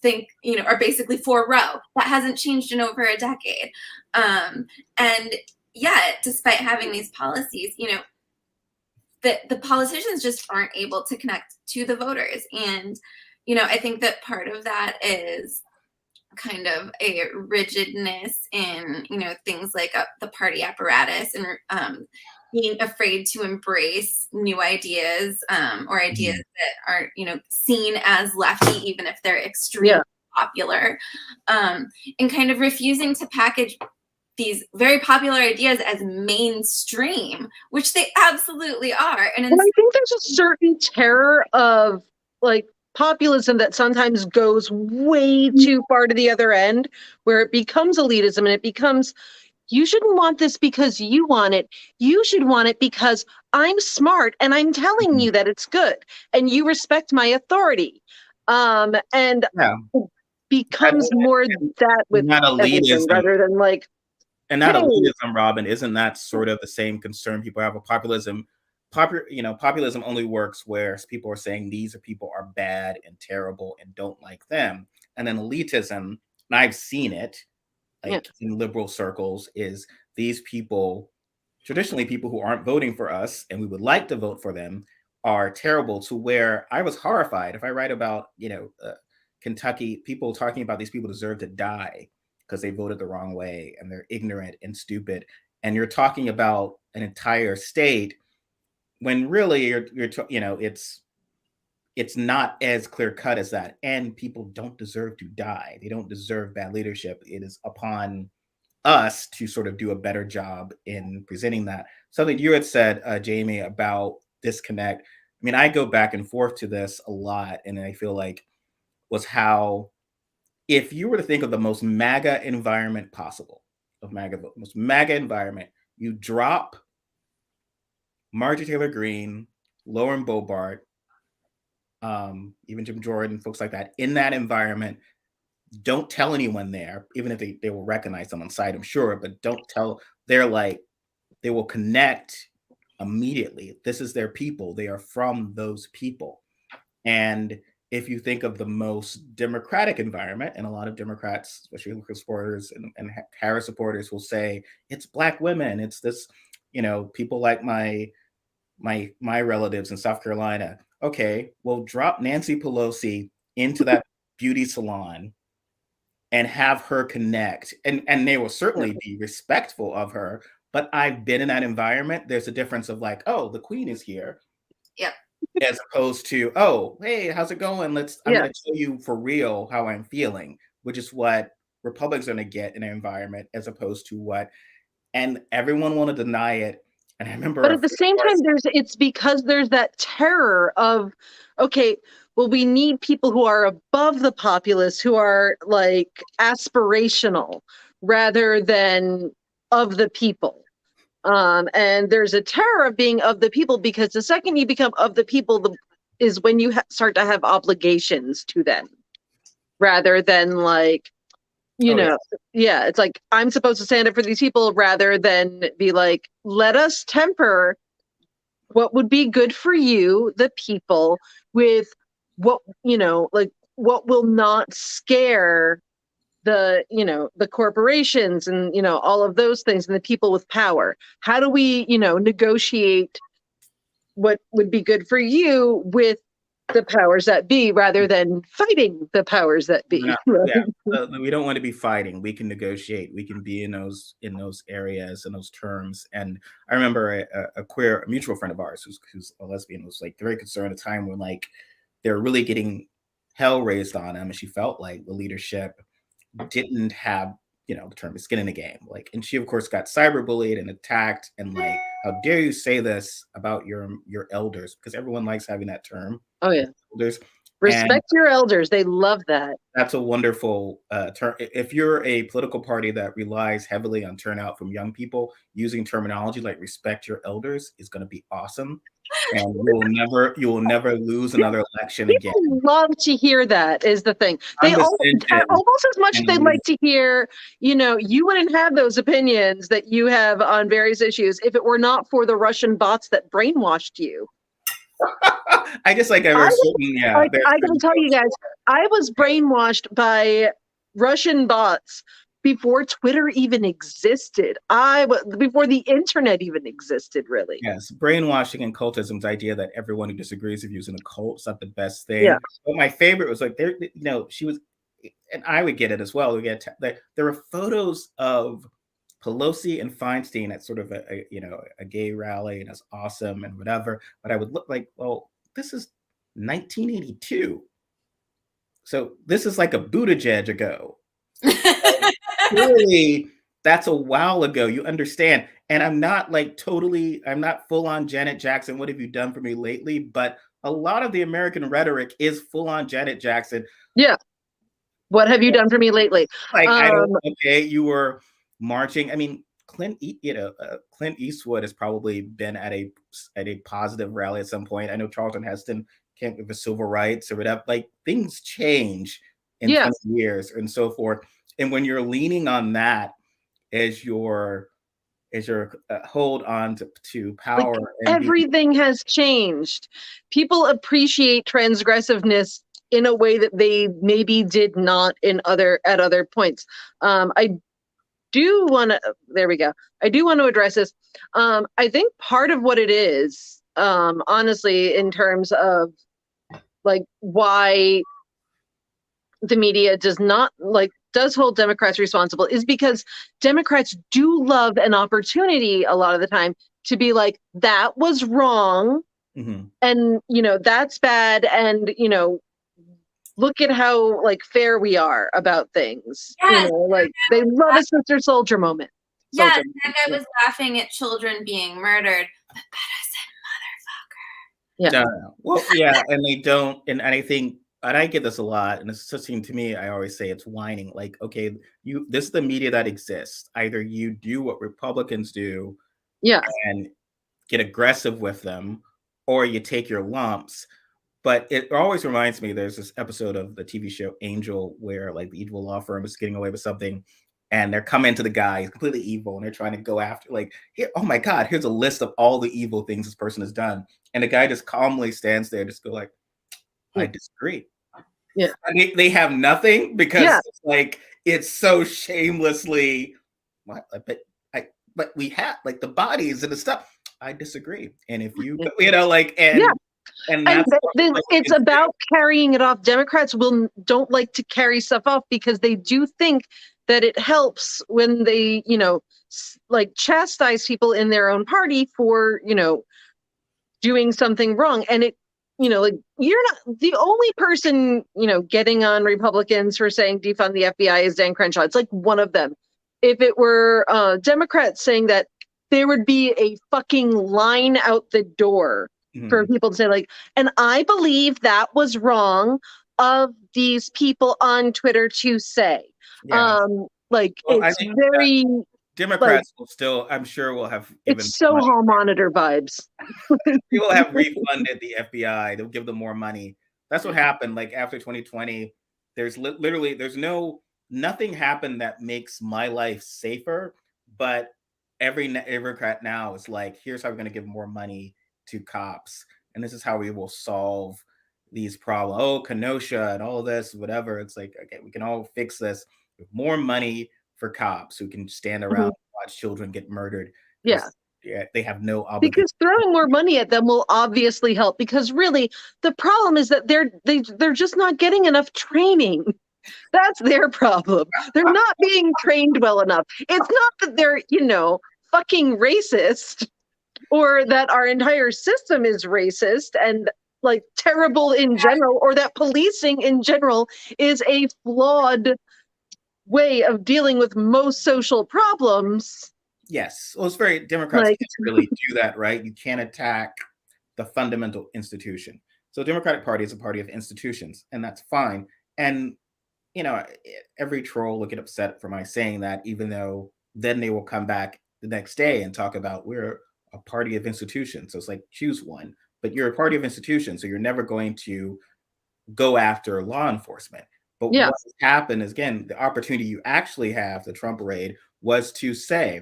think, are basically for Roe. That hasn't changed in over a decade. And yet, despite having these policies, the politicians just aren't able to connect to the voters. And, I think that part of that is kind of a rigidness in, things like the party apparatus, and being afraid to embrace new ideas, or ideas that aren't, seen as lefty, even if they're extremely popular, and kind of refusing to package these very popular ideas as mainstream, which they absolutely are. And I think there's a certain terror of like populism that sometimes goes way too far to the other end, where it becomes elitism and it becomes, you shouldn't want this because you want it. You should want it because I'm smart and I'm telling you that it's good and you respect my authority. And it becomes more that with everything rather than like, and not elitism, Robyn. Isn't that sort of the same concern people have with populism? Populism only works where people are saying these people are bad and terrible and don't like them. And then elitism, and I've seen it like in liberal circles, is these people, traditionally people who aren't voting for us and we would like to vote for them, are terrible, to where I was horrified. If I write about, Kentucky, people talking about these people deserve to die because they voted the wrong way and they're ignorant and stupid. And you're talking about an entire state when really it's not as clear cut as that. And people don't deserve to die. They don't deserve bad leadership. It is upon us to sort of do a better job in presenting that. Something you had said, Jamie, about disconnect. I mean, I go back and forth to this a lot, and I feel like was how, if you were to think of the most MAGA environment possible, most MAGA environment, you drop Marjorie Taylor Greene, Lauren Boebert, even Jim Jordan, folks like that, in that environment. Don't tell anyone there, even if they will recognize them on sight, I'm sure, but don't tell. They're like, they will connect immediately. This is their people. They are from those people. And if you think of the most democratic environment, and a lot of Democrats, especially Democrat supporters and Harris supporters, will say it's Black women, it's this, people like my relatives in South Carolina. Okay, well, drop Nancy Pelosi into that beauty salon and have her connect, and they will certainly be respectful of her. But I've been in that environment. There's a difference of like, oh, the queen is here. Yep. As opposed to, oh, hey, how's it going? I'm going to show you for real how I'm feeling, which is what Republicans are going to get in an environment, as opposed to what, and everyone want to deny it. And I remember, but at the same time, it's because there's that terror of, okay, well, we need people who are above the populace, who are like aspirational rather than of the people. And there's a terror of being of the people, because the second you become of the people is when you start to have obligations to them, rather than like, it's like, I'm supposed to stand up for these people, rather than be like, let us temper what would be good for you, the people, with what, like what will not scare the corporations and, all of those things, and the people with power. How do we, negotiate what would be good for you with the powers that be, rather than fighting the powers that be? We don't want to be fighting. We can negotiate. We can be in those areas and those terms. And I remember a mutual friend of ours who's a lesbian was like very concerned at a time when like they're really getting hell raised on him, and she felt like the leadership didn't have the term skin in the game, like, and she of course got cyberbullied and attacked, and like, how dare you say this about your elders, because everyone likes having that term. Oh yeah, elders. Respect your elders. They love that. That's a wonderful term. If you're a political party that relies heavily on turnout from young people, using terminology like respect your elders is going to be awesome. And you will never lose another election again. People love to hear that, is the thing. They almost as much as they'd like to hear, you wouldn't have those opinions that you have on various issues if it were not for the Russian bots that brainwashed you. I guess like I gotta tell you guys, I was brainwashed by Russian bots before Twitter even existed. Before the internet even existed, really. Yes, brainwashing and cultism, the idea that everyone who disagrees with you is in a cult. It's not the best thing. Yeah. But my favorite was like, she was, and I would get it as well. There were photos of Pelosi and Feinstein at sort of a gay rally, and it's awesome and whatever. But I would look like, well, this is 1982. So this is like a Buttigieg ago. Clearly, that's a while ago. You understand. And I'm not full on Janet Jackson. What have you done for me lately? But a lot of the American rhetoric is full on Janet Jackson. Yeah. What have you done for me lately? Like, you were marching. I mean, Clint Eastwood has probably been at a positive rally at some point. I know Charlton Heston came with civil rights or whatever. Like, things change in 20 years and so forth. And when you're leaning on that as your hold on to power, like, everything has changed. People appreciate transgressiveness in a way that they maybe did not at other points. I do want to address this. I think part of what it is, honestly, in terms of like why the media does hold Democrats responsible, is because Democrats do love an opportunity a lot of the time to be like, that was wrong. Mm-hmm. And, that's bad. And, look at how fair we are about things. Yes, they love a sister soldier moment. Yeah, that guy was laughing at children being murdered, but better said motherfucker. Yeah. No. Well, yeah, and they don't, and I think, and I get this a lot, and it's just to me, I always say it's whining. Like, okay, this is the media that exists. Either you do what Republicans do, and get aggressive with them, or you take your lumps. But it always reminds me, there's this episode of the TV show Angel where like the evil law firm is getting away with something, and they're coming to the guy, he's completely evil, and they're trying to go after, like, here, oh my God, here's a list of all the evil things this person has done. And the guy just calmly stands there, just go like, I disagree. Yeah. They have nothing because it's like it's so shamelessly. But we have like the bodies and the stuff. I disagree, and if you like and that's it's about carrying it off. Democrats don't like to carry stuff off because they do think that it helps when they like chastise people in their own party for doing something wrong. And it like you're not the only person getting on Republicans for saying defund the FBI is Dan Crenshaw. It's like one of them. If it were Democrats saying that, there would be a fucking line out the door for people to say like, and I believe that was wrong of these people on Twitter to say. Like, well, it's very Democrats will still, I'm sure, will have given. It's so hall monitor vibes. They will have refunded the FBI. They'll give them more money. That's what happened. Like after 2020, there's literally nothing happened that makes my life safer. But every Democrat now is like, here's how we're going to give more money to cops, and this is how we will solve these problems. Oh, Kenosha and all of this, whatever. It's like, okay, we can all fix this with more money for cops who can stand around and watch children get murdered. Yeah, they have no obligation. Because throwing more money at them will obviously help. Because really, the problem is that they're just not getting enough training. That's their problem. They're not being trained well enough. It's not that they're, fucking racist or that our entire system is racist and like terrible in general, or that policing in general is a flawed way of dealing with most social problems. Yes. Well, it's very Democrats can't really do that, right? You can't attack the fundamental institution. So Democratic Party is a party of institutions, and that's fine. And every troll will get upset for my saying that, even though then they will come back the next day and talk about we're a party of institutions. So it's like, choose one, but you're a party of institutions, so you're never going to go after law enforcement. But what has happened is, again, the opportunity you actually have, the Trump raid, was to say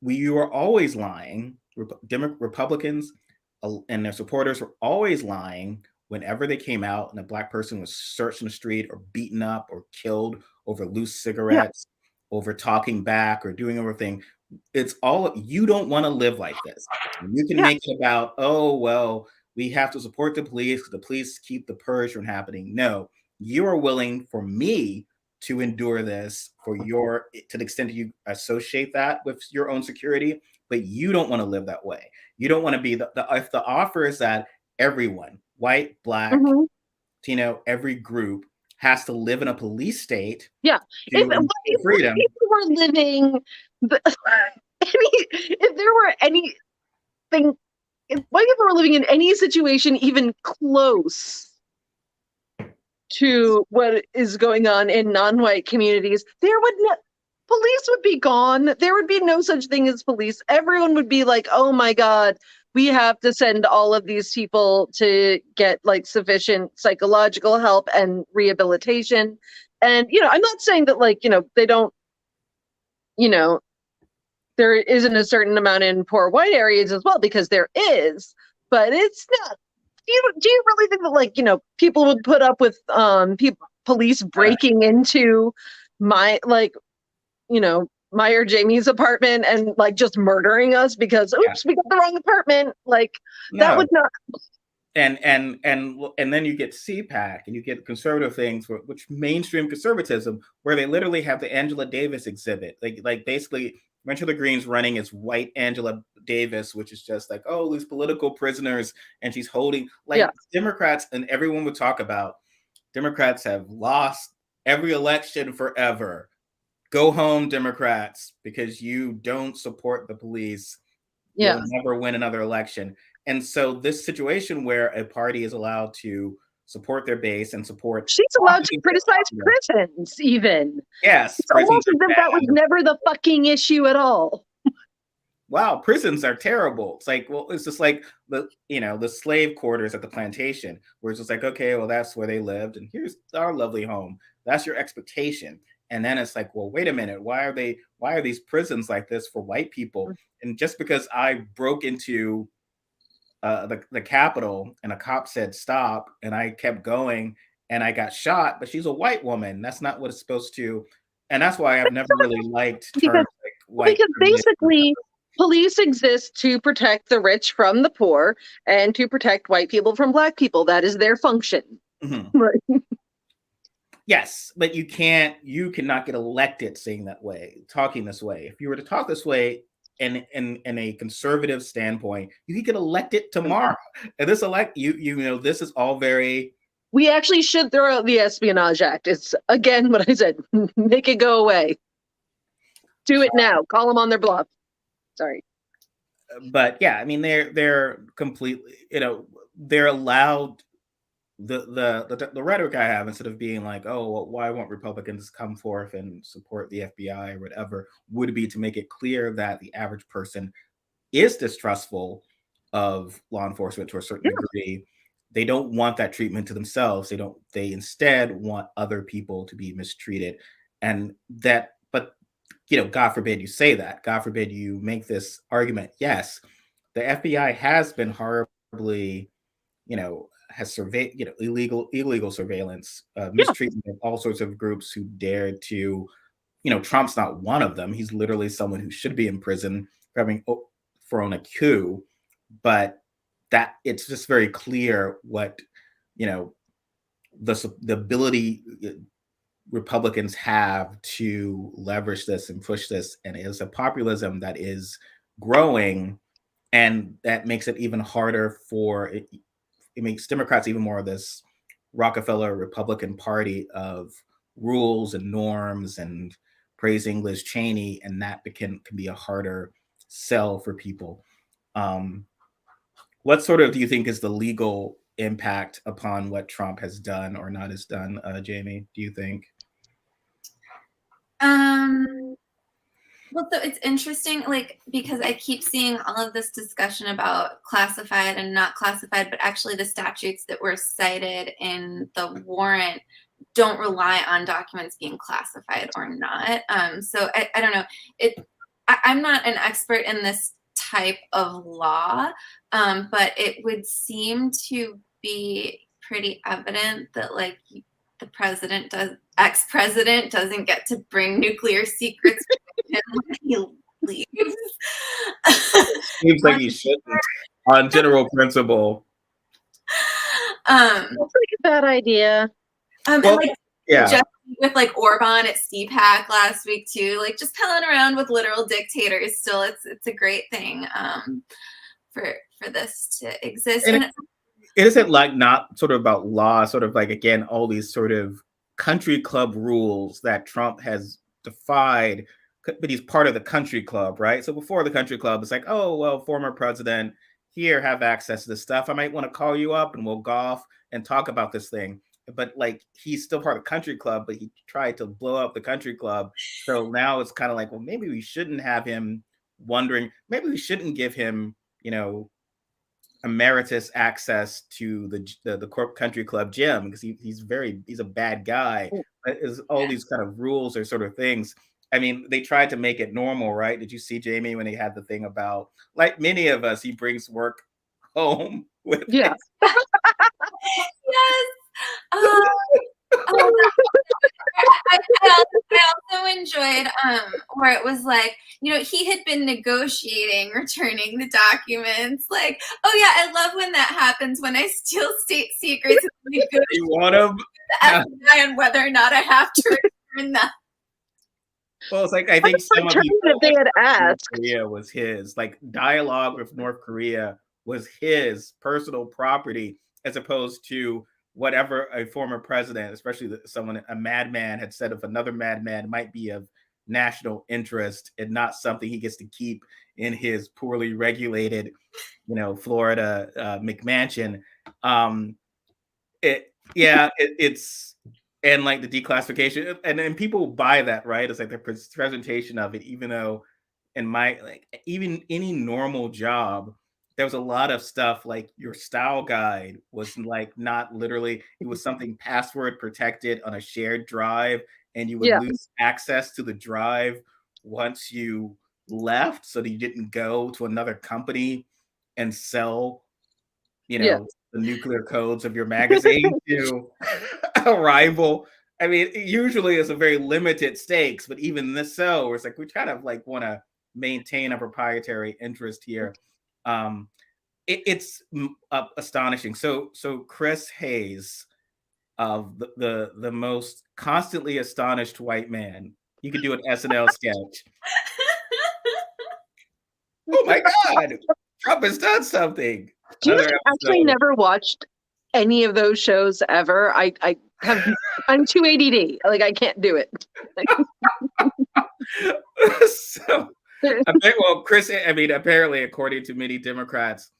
you are always lying. Republicans and their supporters were always lying whenever they came out and a Black person was searched in the street or beaten up or killed over loose cigarettes, over talking back or doing everything. It's all, you don't want to live like this. You can make it about, oh, well, we have to support the police because the police keep the purge from happening. No, you are willing for me to endure this to the extent that you associate that with your own security, but you don't want to live that way. You don't want to be if the offer is that everyone, white, Black, Latino, every group has to live in a police state. Yeah. If people were living, if there were anything, if white people were living in any situation even close to what is going on in non-white communities, police would be gone. There would be no such thing as police. Everyone would be like, oh my God, we have to send all of these people to get like sufficient psychological help and rehabilitation. And, I'm not saying that they don't, there isn't a certain amount in poor white areas as well, because there is, but it's not. Do you really think that people would put up with police breaking into my my or Jamie's apartment and just murdering us because oops, we got the wrong apartment? That would not. And then you get CPAC and you get conservative things, which mainstream conservatism, where they literally have the Angela Davis exhibit, like basically Rachel the Green's running as white Angela Davis, which is just like, oh, these political prisoners, and she's holding Democrats, and everyone would talk about Democrats have lost every election forever. Go home, Democrats, because you don't support the police. You'll never win another election. And so this situation where a party is allowed to support their base and support... She's allowed to criticize prisons, even. Yes. It's almost as if that was never the fucking issue at all. Wow, prisons are terrible. It's like, well, it's just like the slave quarters at the plantation, where it's just like, okay, well, that's where they lived, and here's our lovely home. That's your expectation. And then it's like, well, wait a minute, why are these prisons like this for white people? And just because I broke into the Capitol, and a cop said stop, and I kept going, and I got shot. But she's a white woman. That's not what it's supposed to. And that's why I've never really liked terms like white. Because basically, police exist to protect the rich from the poor and to protect white people from black people. That is their function. Mm-hmm. Right. Yes, but you cannot get elected saying that way, talking this way. If you were to talk this way in a conservative standpoint, you could get elected tomorrow. And this this is all very. We actually should throw out the Espionage Act. It's again what I said. Make it go away. Do it now. Call them on their bluff. Sorry. But yeah, I mean they're completely, they're allowed. The rhetoric I have, instead of being like, oh, well, why won't Republicans come forth and support the FBI or whatever, would be to make it clear that the average person is distrustful of law enforcement to a certain degree. They don't want that treatment to themselves. They instead want other people to be mistreated. And that, but God forbid you say that. God forbid you make this argument. Yes, the FBI has been horribly, has surveyed, illegal surveillance, mistreatment of all sorts of groups who dared to, Trump's not one of them. He's literally someone who should be in prison for having thrown a coup. But that it's just very clear what, the ability Republicans have to leverage this and push this, and it is a populism that is growing, and that makes it even harder for it. It makes Democrats even more of this Rockefeller Republican Party of rules and norms and praising Liz Cheney, and that can be a harder sell for people. What sort of do you think is the legal impact upon what Trump has done or not has done, Jamie, do you think? Well, so it's interesting, because I keep seeing all of this discussion about classified and not classified, but actually the statutes that were cited in the warrant don't rely on documents being classified or not. So I don't know. I'm not an expert in this type of law, but it would seem to be pretty evident that the ex-president doesn't get to bring nuclear secrets with him when he leaves. Seems like he shouldn't, on general principle. That's like a bad idea. Just with Orban at CPAC last week too, just pelling around with literal dictators. Still, it's a great thing for this to exist. And it isn't not sort of about law, sort of again, all these sort of country club rules that Trump has defied, but he's part of the country club, right? So before the country club, it's oh, well, former president, here, have access to this stuff. I might want to call you up and we'll golf and talk about this thing. But he's still part of the country club, but he tried to blow up the country club. So now it's kind of well, maybe we shouldn't have him wondering, maybe we shouldn't give him, emeritus access to the country club gym, because he's a bad guy. Is all these kind of rules or sort of things. I mean, they tried to make it normal, right? Did you see, Jamie, when they had the thing about, many of us, he brings work home with him? Yes. I also enjoyed where it was he had been negotiating returning the documents. Oh yeah, I love when that happens, when I steal state secrets and negotiate you want them? The FBI on whether or not I have to return them. Well, it's I think some of that they had asked. North Korea was his. Dialogue with North Korea was his personal property, as opposed to whatever a former president, especially a madman, had said of another madman might be of national interest and not something he gets to keep in his poorly regulated, Florida McMansion. It's and the declassification, and then people buy that, right? It's the presentation of it, even though in my even any normal job, there was a lot of stuff your style guide was not literally, it was something password protected on a shared drive, and you would lose access to the drive once you left, so that you didn't go to another company and sell the nuclear codes of your magazine to a rival. I mean, usually it's a very limited stakes, but even this where it's like we kind of like want to maintain a proprietary interest here. It's astonishing. So Chris Hayes, of the most constantly astonished white man, you could do an SNL sketch. Oh my God, Trump has done something. Do you actually never watched any of those shows ever? I'm too ADD. Like, I can't do it. So, Chris, I mean, apparently, according to many Democrats,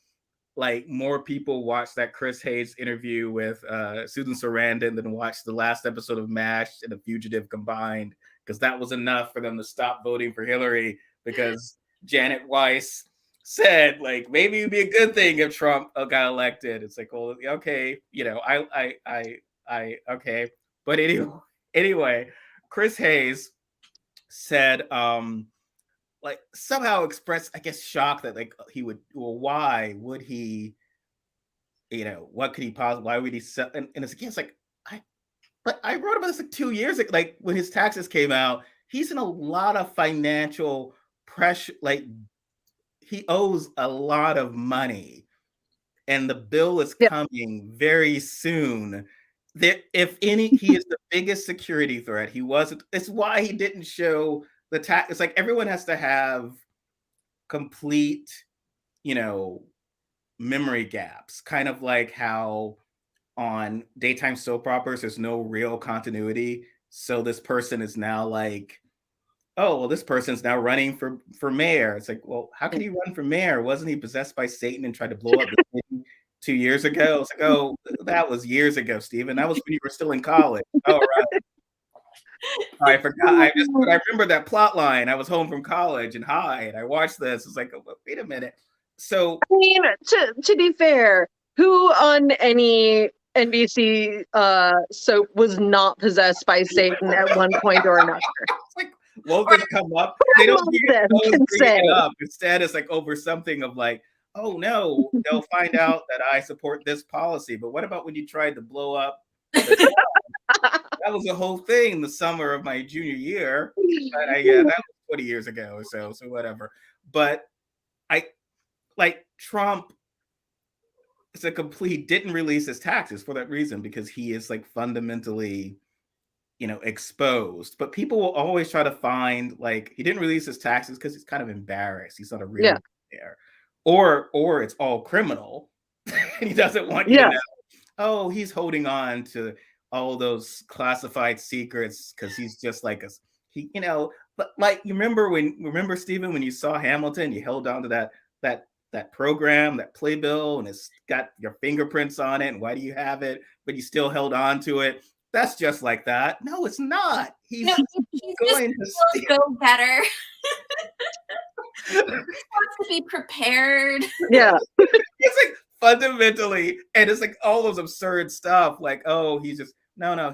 like more people watched that Chris Hayes interview with Susan Sarandon than watched the last episode of MASH and The Fugitive combined, because that was enough for them to stop voting for Hillary, because Janet Weiss said, like, maybe it'd be a good thing if Trump got elected. It's like, well, okay, I okay. But anyway, Chris Hayes said, like, somehow expressed, I guess, shock that like he would, well, why would he, what could he possibly, why would he sell? And it's like, I wrote about this like 2 years ago, like when his taxes came out. He's in a lot of financial pressure, like he owes a lot of money, and the bill is coming very soon. That if any, he is the biggest security threat. He wasn't. It's why he didn't show the tax. It's like everyone has to have complete, memory gaps. Kind of like how on daytime soap operas, there's no real continuity. So this person is now like, oh, well, this person's now running for mayor. It's like, well, how could he run for mayor? Wasn't he possessed by Satan and tried to blow up the city 2 years ago? It's like, oh, that was years ago, Stephen. That was when you were still in college. Oh, right. I forgot. I remember that plot line. I was home from college and I watched this. It's like, oh, wait a minute. So, I mean, to be fair, who on any NBC soap was not possessed by Satan at one point or another? It's like, won't this come up? They don't bring it up. Instead, it's like over something of like, oh no, they'll find out that I support this policy. But what about when you tried to blow up? That was the whole thing in the summer of my junior year. That was 20 years ago or so. So whatever. But Trump is a complete, didn't release his taxes for that reason, because he is like fundamentally, exposed. But people will always try to find, like, he didn't release his taxes because he's kind of embarrassed. He's not a real there. Or it's all criminal. And he doesn't want you to know, oh, he's holding on to all those classified secrets because he's just like but like, remember Stephen, when you saw Hamilton, you held on to that program, that playbill, and it's got your fingerprints on it, and why do you have it? But you still held on to it. That's just like that. No, it's not. He's going to go better. He wants to be prepared. Yeah. It's like fundamentally, and it's like all those absurd stuff, like, oh, he's just no.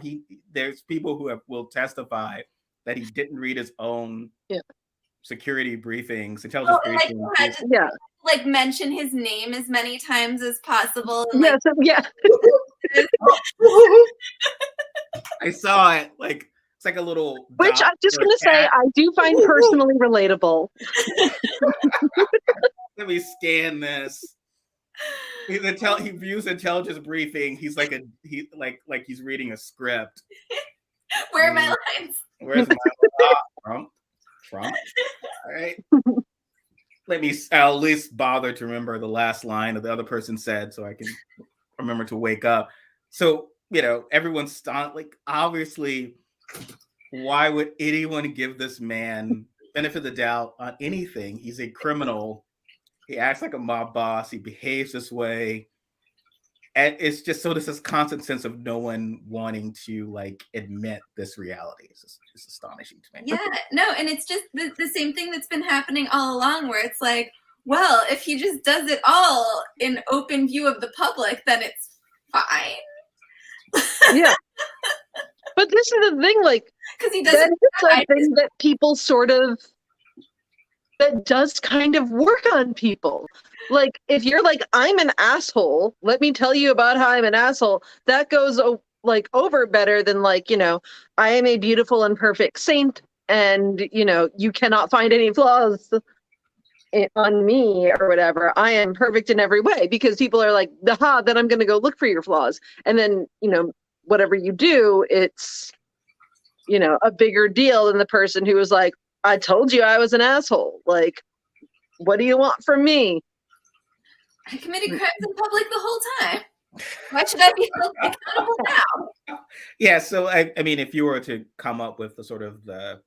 There's people who will testify that he didn't read his own security briefings, intelligence briefings. Like mention his name as many times as possible. And, I saw it. Like, it's like a little. Which I'm just going to say, I do find personally relatable. Let me scan this. He views intelligence briefing. He's like he's reading a script. Where are my lines? Where's my Trump? All right. I'll at least bother to remember the last line that the other person said, so I can remember to wake up. So, everyone's stunned. Like, obviously, why would anyone give this man benefit of the doubt on anything? He's a criminal. He acts like a mob boss. He behaves this way. And it's just so there's this constant sense of no one wanting to like admit this reality. It's astonishing to me. Yeah, no, and it's just the same thing that's been happening all along, where it's like, well, if he just does it all in open view of the public, then it's fine. Yeah. But this is the thing, like, because he doesn't. That's something that people sort of that does kind of work on people. Like, if you're like, I'm an asshole, let me tell you about how I'm an asshole, that goes like over better than like, I am a beautiful and perfect saint, and you cannot find any flaws on me or whatever. I am perfect in every way, because people are like, aha, then I'm going to go look for your flaws. And then, whatever you do, it's, a bigger deal than the person who was like, I told you I was an asshole. Like, what do you want from me? I committed crimes in public the whole time. Why should I be held accountable now? Yeah, so I mean, if you were to come up with the sort of the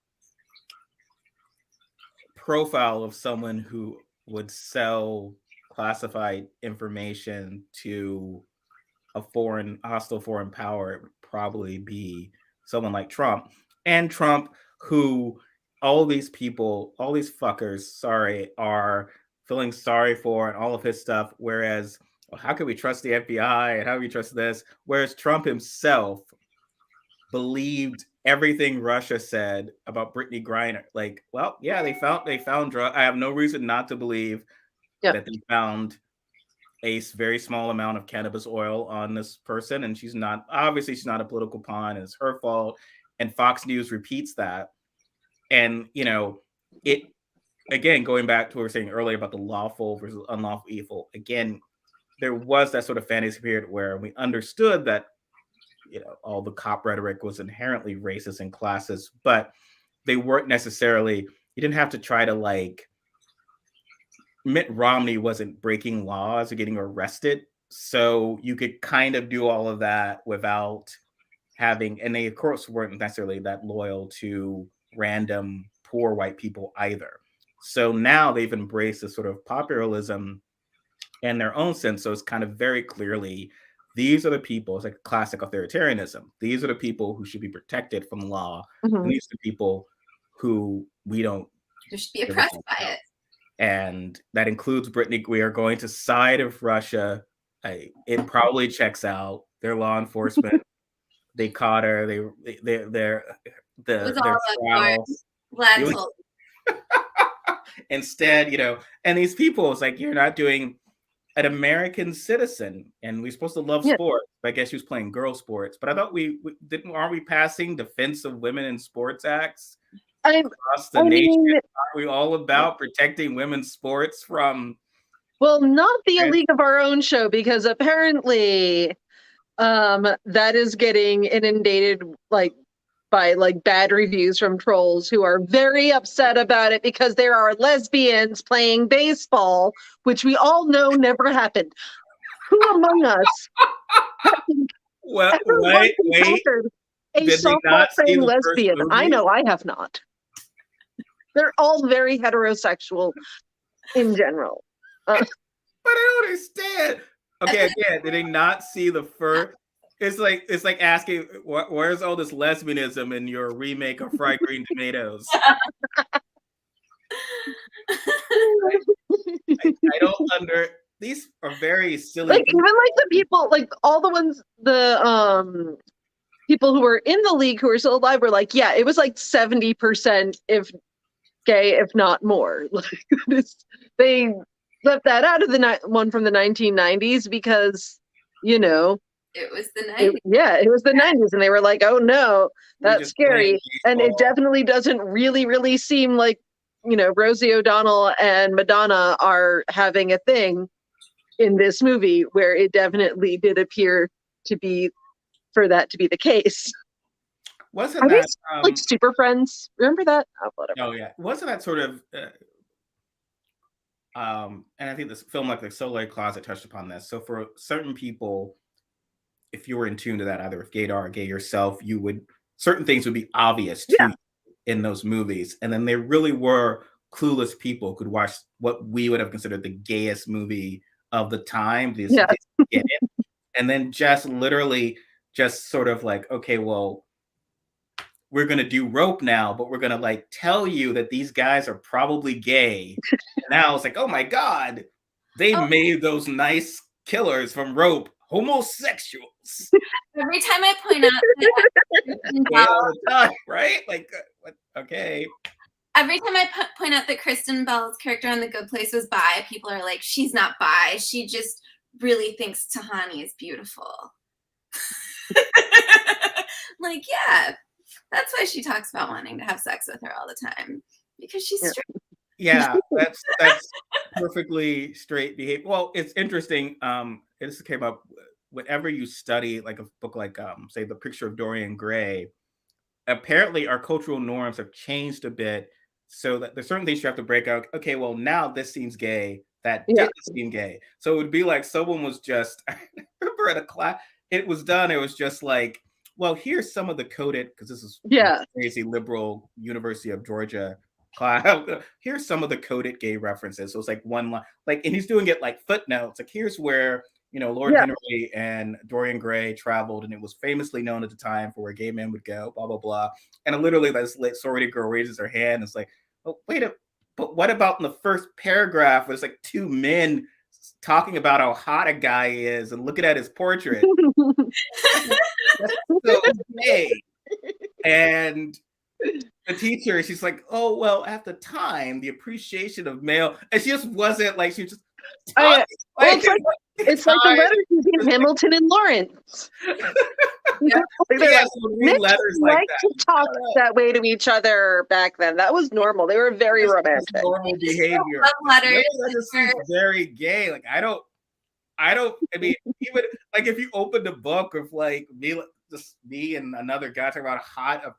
profile of someone who would sell classified information to a hostile foreign power, it would probably be someone like Trump. And Trump, who all these people, all these fuckers, are feeling sorry for, and all of his stuff. Whereas, well, how can we trust the FBI, and how can we trust this? Whereas Trump himself believed everything Russia said about Brittany Griner. Like, well, yeah, they found drug. I have no reason not to believe that they found a very small amount of cannabis oil on this person, and she's not a political pawn, and it's her fault. And Fox News repeats that. And it, again, going back to what we were saying earlier about the lawful versus unlawful evil, again, there was that sort of fantasy period where we understood that all the cop rhetoric was inherently racist and classist, but they weren't necessarily, you didn't have to try to, like, Mitt Romney wasn't breaking laws or getting arrested, so you could kind of do all of that without having, and they of course weren't necessarily that loyal to random poor white people either. So now they've embraced this sort of populism in their own sense. So it's kind of very clearly, these are the people, it's like classic authoritarianism. These are the people who should be protected from law. Mm-hmm. And these are the people who we don't. You should be oppressed by it. And that includes Brittany. We are going to side of Russia. It probably checks out. Their law enforcement. They caught her. Their trial. Instead, and these people, it's like, you're not doing an American citizen, and we're supposed to love sports. I guess she was playing girl sports, but I thought aren't we passing Defense of Women in Sports Acts across the nation? Aren't we all about protecting women's sports from? Well, not the A League of Our Own show, because apparently that is getting inundated by bad reviews from trolls who are very upset about it because there are lesbians playing baseball, which we all know never happened. Who among us? Well, wait. A softball playing lesbian. I know I have not. They're all very heterosexual in general. But I don't understand. Okay, again, did they not see the first? It's like asking, where's all this lesbianism in your remake of Fried Green Tomatoes? I don't these are very silly. Like, even like the people, like all the ones, the people who were in the league who are still alive were like, yeah, it was like 70% if gay, if not more. Like, they left that out of the one from the 1990s because, it was the 90s. It was the 90s, and they were like, oh no, that's scary. And it definitely doesn't really seem like, Rosie O'Donnell and Madonna are having a thing in this movie, where it definitely did appear to be for that to be the case. Wasn't that like Super Friends? Remember that? Oh, whatever. Oh yeah, wasn't that sort of? And I think this film, like the Solar Closet, touched upon this. So for certain people, if you were in tune to that, either if gaydar or gay yourself, certain things would be obvious to you in those movies. And then there really were clueless people who could watch what we would have considered the gayest movie of the time. And then just literally just sort of like, okay, well, we're going to do Rope now, but we're going to like tell you that these guys are probably gay. And now it's like, oh my God, they made those nice killers from Rope homosexuals. Every time I point out that, all the time, right? Like, okay. every time I point out that Kristen Bell's character on The Good Place was bi, people are like, she's not bi. She just really thinks Tahani is beautiful. Like, yeah, that's why she talks about wanting to have sex with her all the time, because she's straight. Yeah, that's perfectly straight behavior. Well, it's interesting. This came up whenever you study like a book like say The Picture of Dorian Gray. Apparently, our cultural norms have changed a bit, so that there's certain things you have to break out. Okay, well now this seems gay. That didn't seem gay. So it would be like someone was just. I remember at a class, it was done. It was just like, well, here's some of the coded, because this is crazy liberal University of Georgia class. Here's some of the coded gay references. So it's like one line, like, and he's doing it like footnotes. Like, here's where, you know, Lord Henry and Dorian Gray traveled, and it was famously known at the time for where gay men would go, blah, blah, blah. And literally this sorority girl raises her hand and it's like, oh, but what about in the first paragraph where it's like two men talking about how hot a guy is and looking at his portrait? That's so gay. And the teacher, she's like, oh, well, at the time, the appreciation of male, and she just wasn't like, she was just talking, it's like the letters between Hamilton and Lawrence. Letters like to talk that way to each other back then. That was normal. They were very romantic. Normal behavior. Letters. That just seems very gay. Like I mean, even like if you open the book of like me and another guy talking about how hot a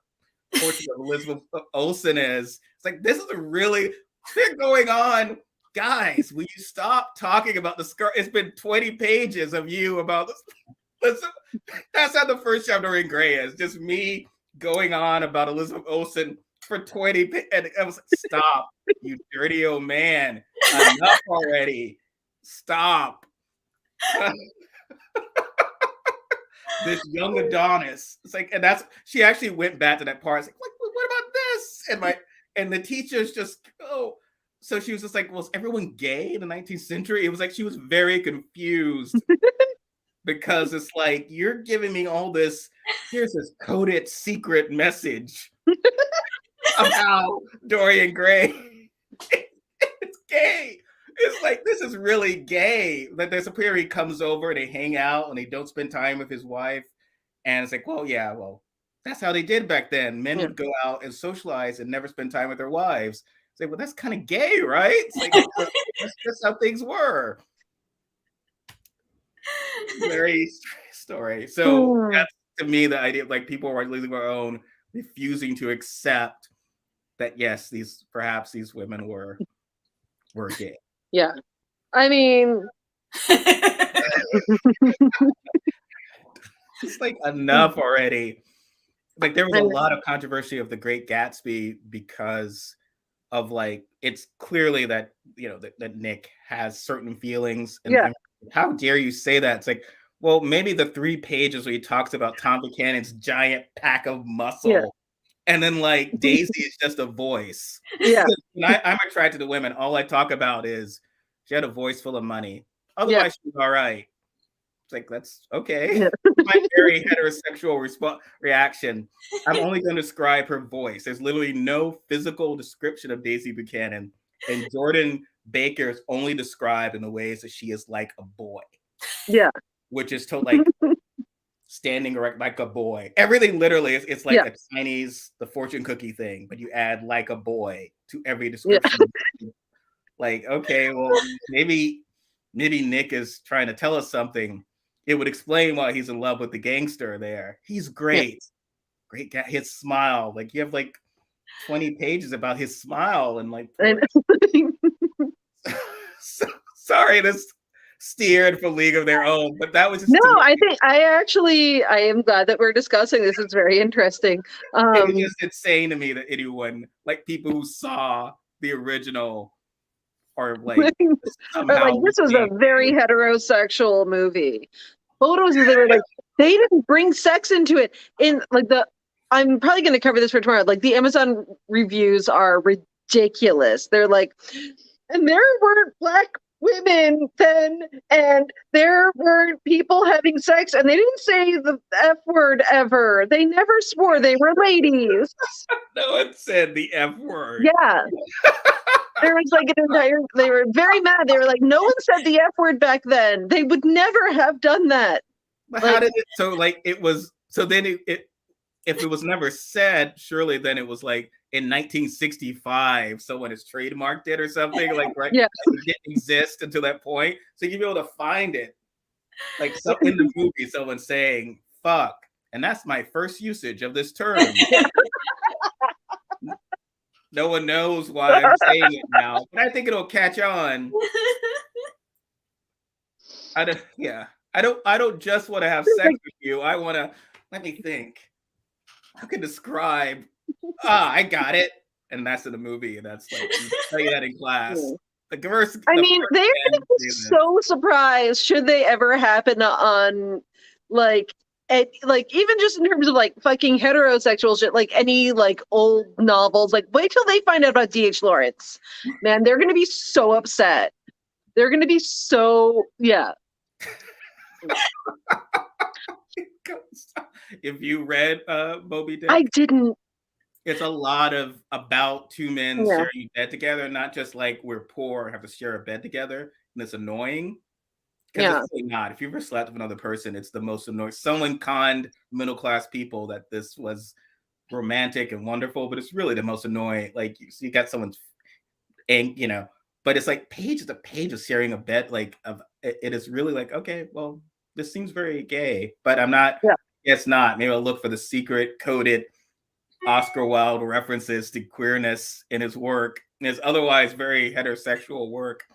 portrait of Elizabeth Olsen is, it's like this is a really thing going on. Guys, will you stop talking about the skirt? It's been 20 pages of you about this. That's how the first chapter in Gray is. Just me going on about Elizabeth Olsen for 20 pages. And I was like, stop, you dirty old man. Enough already. Stop. This young Adonis. It's like, and she actually went back to that part. It's like, what about this? And the teachers just go. So she was just like, was everyone gay in the 19th century? It was like she was very confused because it's like, you're giving me all this, here's this coded secret message about Dorian Gray. It's gay. It's like, this is really gay. Like there's a period he comes over and they hang out and they don't spend time with his wife. And it's like, well, that's how they did back then. Men would go out and socialize and never spend time with their wives. It's like, well, that's kind of gay, right? It's like, that's just how things were. Very strange story. So that's, to me, the idea of like people are losing their own, refusing to accept that, yes, these women were gay. Yeah. I mean, it's like enough already. Like there was a lot of controversy of The Great Gatsby because of like, it's clearly that, you know, that Nick has certain feelings. And how dare you say that? It's like, well, maybe the 3 pages where he talks about Tom Buchanan's giant pack of muscle. And then like Daisy is just a voice. Yeah. When I'm attracted to women, all I talk about is she had a voice full of money. Otherwise, she's all right. It's like, that's okay. Yeah. My very heterosexual reaction. I'm only going to describe her voice. There's literally no physical description of Daisy Buchanan. And Jordan Baker is only described in the ways that she is like a boy. Yeah. Which is to like standing erect like a boy. Everything literally it's like a Chinese, the fortune cookie thing, but you add like a boy to every description. Like, okay, well, maybe Nick is trying to tell us something. It would explain why he's in love with the gangster there. He's great. Great guy. His smile. Like, you have like 20 pages about his smile and like sorry, this steered for League of Their Own, but that was just I am glad that we're discussing this. It's very interesting. It was just insane to me that anyone, like people who saw the original or like this was a very heterosexual movie. Photos they were like, they didn't bring sex into it. In like I'm probably going to cover this for tomorrow. Like the Amazon reviews are ridiculous. They're like, and there weren't black women then, and there were people having sex, and they didn't say the F word ever. They never swore. They were ladies. No one said the F word. Yeah. There was like an entire, they were very mad. They were like, no one said the F word back then. They would never have done that. But how did it, so like it was, so then it if it was never said, surely then it was like in 1965, someone has trademarked it or something, like, right? Yeah. Like it didn't exist until that point. So you'd be able to find it. Like so in the movie, someone saying fuck. And that's my first usage of this term. No one knows why I'm saying it now, but I think it'll catch on. I don't just want to have sex with you. I want to, let me think. I can describe. I got it. And that's in the movie. And that's like, you tell you that in class. They're going to be so surprised should they ever happen on like even just in terms of like fucking heterosexual shit, like any like old novels, like wait till they find out about D.H. Lawrence. Man, they're gonna be so upset. They're gonna be so If you read Moby Dick, I didn't. It's a lot of about two men sharing a bed together, not just like we're poor and have to share a bed together, and it's annoying. Because it's really not. If you ever slept with another person, it's the most annoying. Someone conned middle class people that this was romantic and wonderful, but it's really the most annoying. Like you got someone's, and but it's like pages of pages sharing a bed. Like it is really like, okay, well, this seems very gay, but I'm not. Yeah. It's not. Maybe I'll look for the secret coded Oscar Wilde references to queerness in his work, and his otherwise very heterosexual work.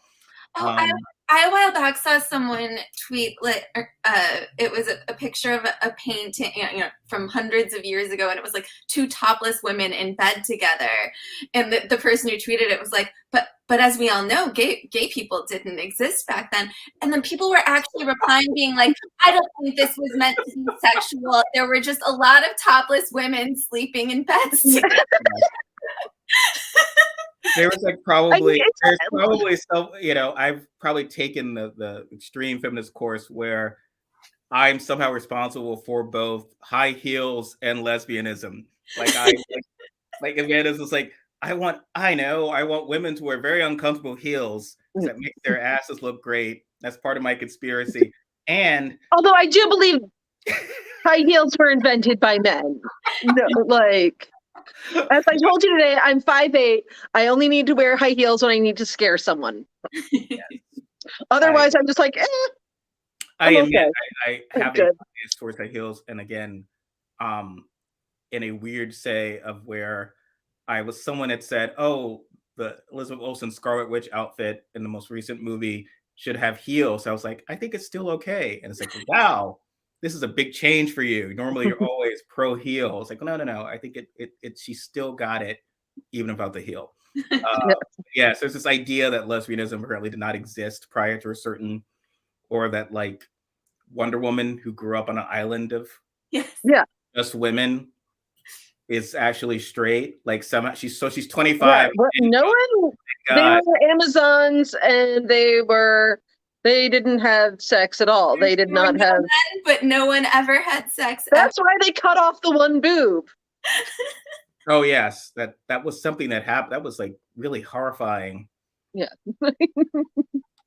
I a while back saw someone tweet like it was a picture of a painting, from hundreds of years ago, and it was like two topless women in bed together, and the person who tweeted it was like, but as we all know, gay people didn't exist back then. And then people were actually replying, being like, I don't think this was meant to be sexual. There were just a lot of topless women sleeping in beds together. There was like there's probably some, I've probably taken the extreme feminist course where I'm somehow responsible for both high heels and lesbianism. Like like Amanda's just like, I want women to wear very uncomfortable heels that make their asses look great. That's part of my conspiracy. And although I do believe high heels were invented by men. No, like, as I told you today, I'm 5'8". I only need to wear high heels when I need to scare someone. Otherwise, I'm just like, I admit I have a bias towards high heels, and again, in a weird say of where someone had said, oh, the Elizabeth Olsen Scarlet Witch outfit in the most recent movie should have heels. I was like, I think it's still okay. And it's like, wow, this is a big change for you. Normally you're always pro heel. It's like, no. I think she still got it, even without the heel. So there's this idea that lesbianism apparently did not exist prior to a certain, or that like Wonder Woman, who grew up on an island of just women, is actually straight. Like she's 25. No one. They were Amazons, and they didn't have sex at all. They did not have. Men, but no one ever had sex. That's why they cut off the one boob. Oh yes, that was something that happened. That was like really horrifying. Yeah.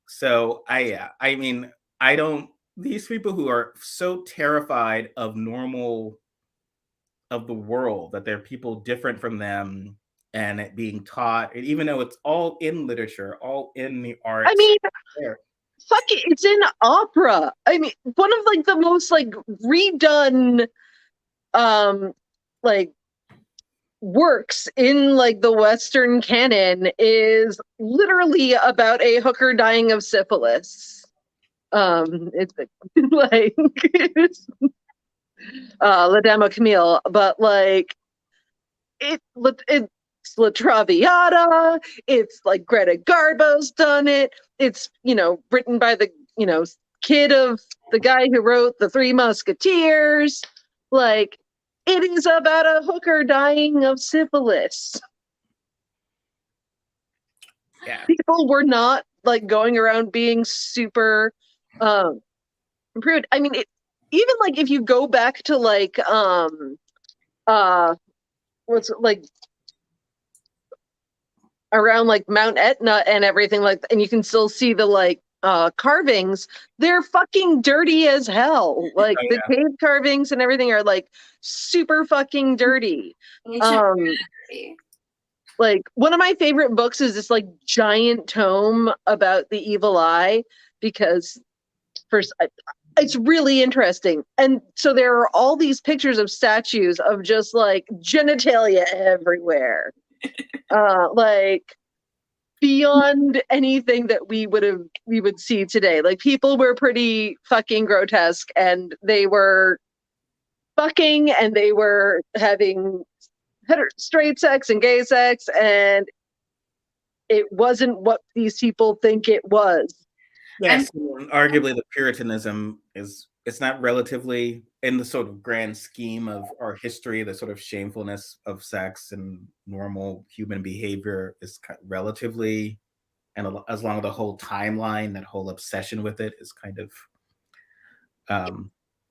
So I mean, I don't. These people who are so terrified of the world, that there are people different from them, and it being taught, even though it's all in literature, all in the arts. I mean, fuck it, it's in opera. I mean, one of like the most like redone like works in like the Western canon is literally about a hooker dying of syphilis. It's like La Dame Camille, but like it's La Traviata. It's like Greta Garbo's done it. It's written by the kid of the guy who wrote The Three Musketeers. Like, it is about a hooker dying of syphilis. Yeah. People were not like going around being super prude. I mean, even like if you go back to like what's like around like Mount Etna and everything, like, and you can still see the like carvings. They're fucking dirty as hell. Like the cave carvings and everything are like super fucking dirty. Like one of my favorite books is this like giant tome about the evil eye, because first it's really interesting. And so there are all these pictures of statues of just like genitalia everywhere. Like beyond anything that we would see today. Like people were pretty fucking grotesque, and they were fucking, and they were having straight sex and gay sex, and it wasn't what these people think it was. Yes, arguably the Puritanism it's not relatively in the sort of grand scheme of our history, the sort of shamefulness of sex and normal human behavior is relatively, and as long as the whole timeline, that whole obsession with it is kind of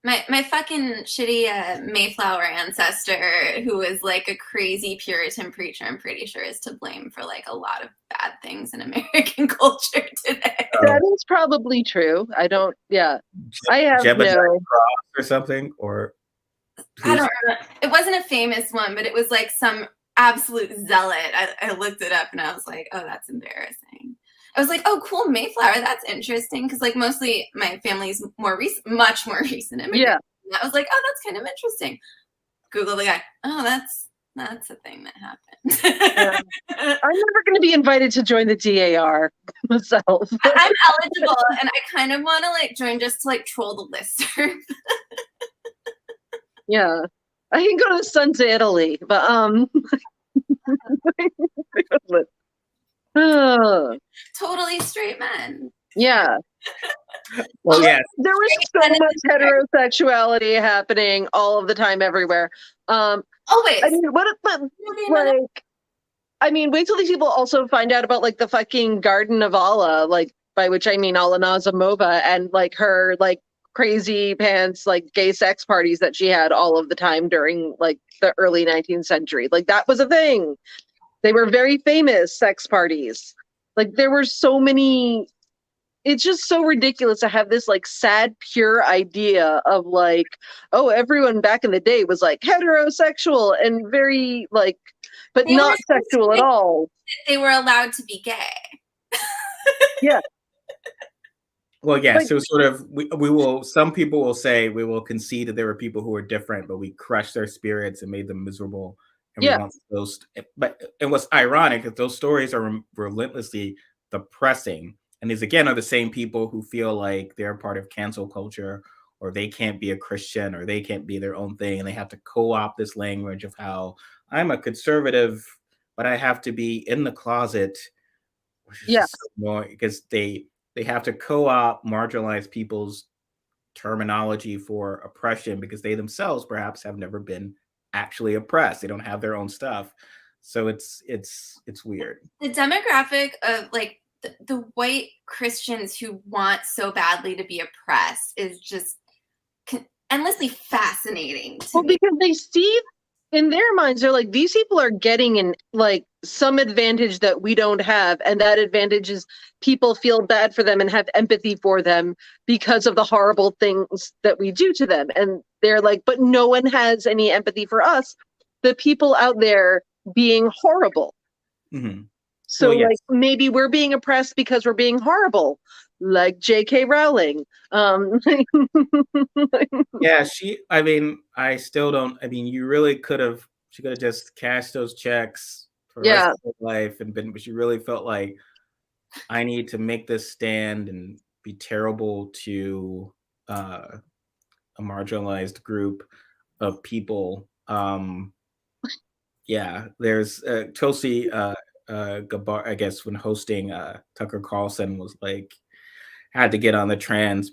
my fucking shitty Mayflower ancestor, who was like a crazy Puritan preacher, I'm pretty sure is to blame for like a lot of bad things in American culture today. That is probably true. I don't. Yeah, I have Jamie Lynn Crofts or something, or I don't remember. It wasn't a famous one, but it was like some absolute zealot. I looked it up and I was like, oh, that's embarrassing. I was like, oh, cool, Mayflower. That's interesting, because like mostly my family's much more recent. Yeah. And I was like, oh, that's kind of interesting. Google the guy. Oh, that's a thing that happened. Yeah. I'm never going to be invited to join the DAR myself. I'm eligible, and I kind of want to like join just to like troll the listserv. Yeah, I can go to Sons to Italy, but Totally straight men. Yeah. Well, yeah. There was so much heterosexuality happening all of the time, everywhere. Always. I mean, wait till these people also find out about like the fucking Garden of Allah, like by which I mean Alla Nazimova, and like her like crazy pants like gay sex parties that she had all of the time during like the early 19th century. Like that was a thing. They were very famous sex parties. Like there were so many. It's just so ridiculous to have this like sad, pure idea of like, oh, everyone back in the day was like heterosexual and very like, but not sexual at all. They were allowed to be gay. Yeah. Well, yeah. Like, so sort of, we will. Some people will say we will concede that there were people who were different, but we crushed their spirits and made them miserable. And we want those. But and what's ironic is those stories are relentlessly depressing. And these, again, are the same people who feel like they're part of cancel culture, or they can't be a Christian, or they can't be their own thing. And they have to co-opt this language of how I'm a conservative, but I have to be in the closet. Yeah. Because they have to co-opt marginalized people's terminology for oppression, because they themselves perhaps have never been actually oppressed. They don't have their own stuff. So it's weird. The demographic of like the white Christians who want so badly to be oppressed is just endlessly fascinating to me. Because they see in their minds, they're like, these people are getting like some advantage that we don't have, and that advantage is people feel bad for them and have empathy for them because of the horrible things that we do to them. And they're like, but no one has any empathy for us, the people out there being horrible. Mm-hmm. So like maybe we're being oppressed because we're being horrible, like J.K. Rowling. Yeah, I still don't. I mean, you really she could have just cashed those checks for the rest of her life but she really felt like, I need to make this stand and be terrible to a marginalized group of people. There's Tulsi Gabbard, I guess, when hosting Tucker Carlson, was like, had to get on the trans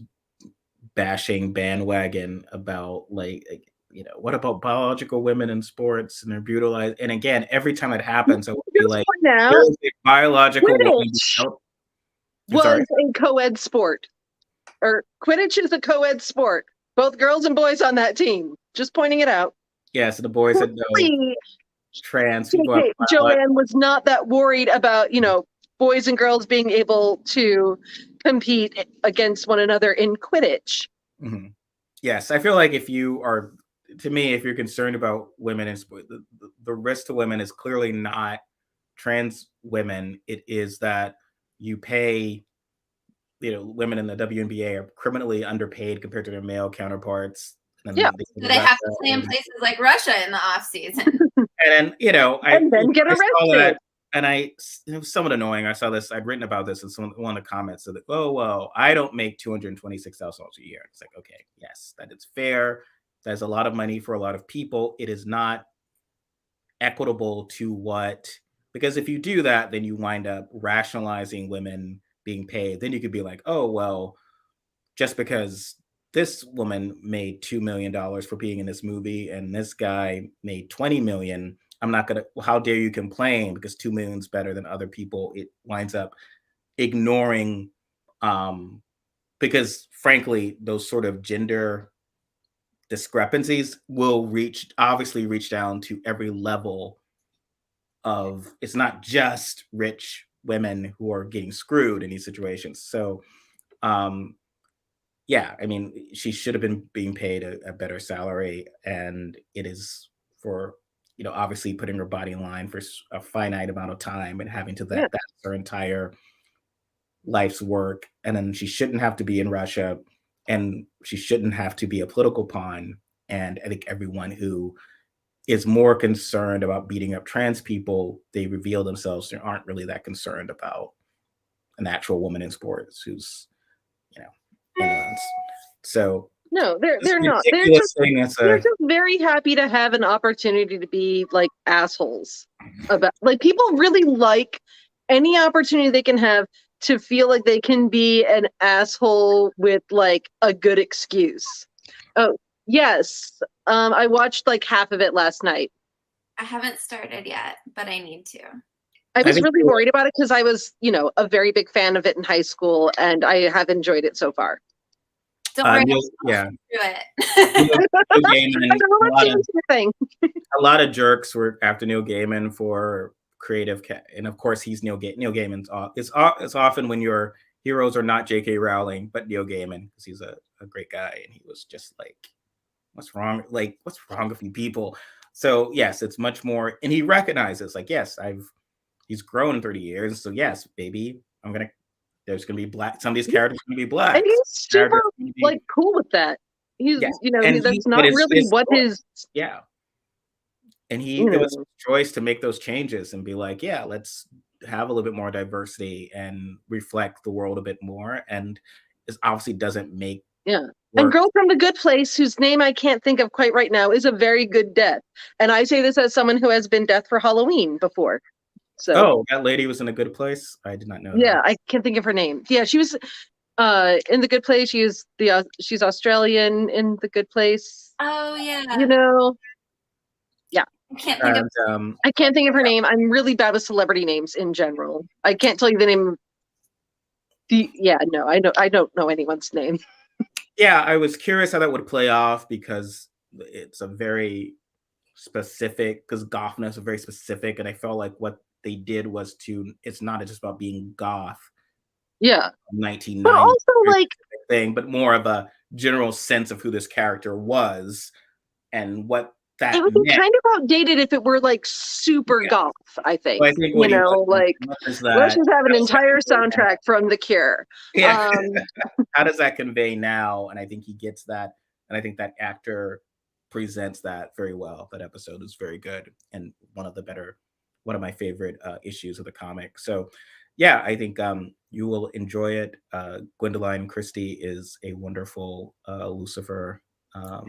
bashing bandwagon about like what about biological women in sports and they're brutalized. And again, every time it happens, I would be like, there's a biological woman. I'm sorry? was a co-ed sport. Or Quidditch is a co-ed sport. Both girls and boys on that team. Just pointing it out. Yeah, so the boys had no Hopefully, trans people. Joanne was not that worried about, boys and girls being able to compete against one another in Quidditch. Mm-hmm. Yes, I feel like if you're concerned about women in sport, the risk to women is clearly not trans women. It is that you pay, women in the WNBA are criminally underpaid compared to their male counterparts. And yeah, they have to play in places like Russia in the off season. And then, and then get arrested. It was somewhat annoying. I saw this. I'd written about this in one of the comments. So that, oh well, I don't make $226,000 a year. It's like, okay, yes, that is fair. That's a lot of money for a lot of people. It is not equitable to because if you do that, then you wind up rationalizing women being paid. Then you could be like, oh well, just because this woman made $2 million for being in this movie and this guy made $20 million. I'm not going to, how dare you complain because $2 million is better than other people. It winds up ignoring, because frankly, those sort of gender discrepancies will obviously reach down to every level of, it's not just rich women who are getting screwed in these situations. So, yeah, I mean, she should have been being paid a better salary, and it is for, obviously putting her body in line for a finite amount of time and having to that's her entire life's work. And then she shouldn't have to be in Russia, and she shouldn't have to be a political pawn. And I think everyone who is more concerned about beating up trans people, they reveal themselves, they aren't really that concerned about an actual woman in sports who's, so no, they're not. They're just very happy to have an opportunity to be like assholes about, like, people really like any opportunity they can have to feel like they can be an asshole with like a good excuse. Oh yes, I watched like half of it last night. I haven't started yet, but I need to. I was really worried about it because I was, a very big fan of it in high school, and I have enjoyed it so far. Don't worry, yeah. Do it. A lot of jerks were after Neil Gaiman for creative, and of course he's Neil Gaiman's. It's often when your heroes are not J.K. Rowling, but Neil Gaiman, because he's a great guy, and he was just like, what's wrong? Like, what's wrong with you people? So yes, it's much more, and he recognizes, like, yes, he's grown 30 years, so yes, baby, there's gonna be black. Some of these characters are gonna be black, and he's super like cool with that. He's, that's not really what his. Yeah, and it was his choice to make those changes and be like, yeah, let's have a little bit more diversity and reflect the world a bit more. And it obviously doesn't make And Girl from the Good Place, whose name I can't think of quite right now, is a very good death. And I say this as someone who has been death for Halloween before. So, that lady was in A Good Place? I did not know that. I can't think of her name. Yeah, she was in The Good Place. She's Australian in The Good Place. Oh, yeah. Yeah. I can't think of her name. I'm really bad with celebrity names in general. I can't tell you the name. I don't know anyone's name. Yeah, I was curious how that would play off because it's a very specific, because gothness is very specific, and I felt like what they did was it's not just about being goth. Yeah. 1990. But also thing, but more of a general sense of who this character was and what that it would be kind of outdated if it were like super goth, I think. Well, I think let's just have an entire soundtrack from The Cure. Yeah. How does that convey now? And I think he gets that. And I think that actor presents that very well. That episode is very good and one of my favorite issues of the comic. So yeah, I think you will enjoy it. Gwendoline Christie is a wonderful Lucifer. I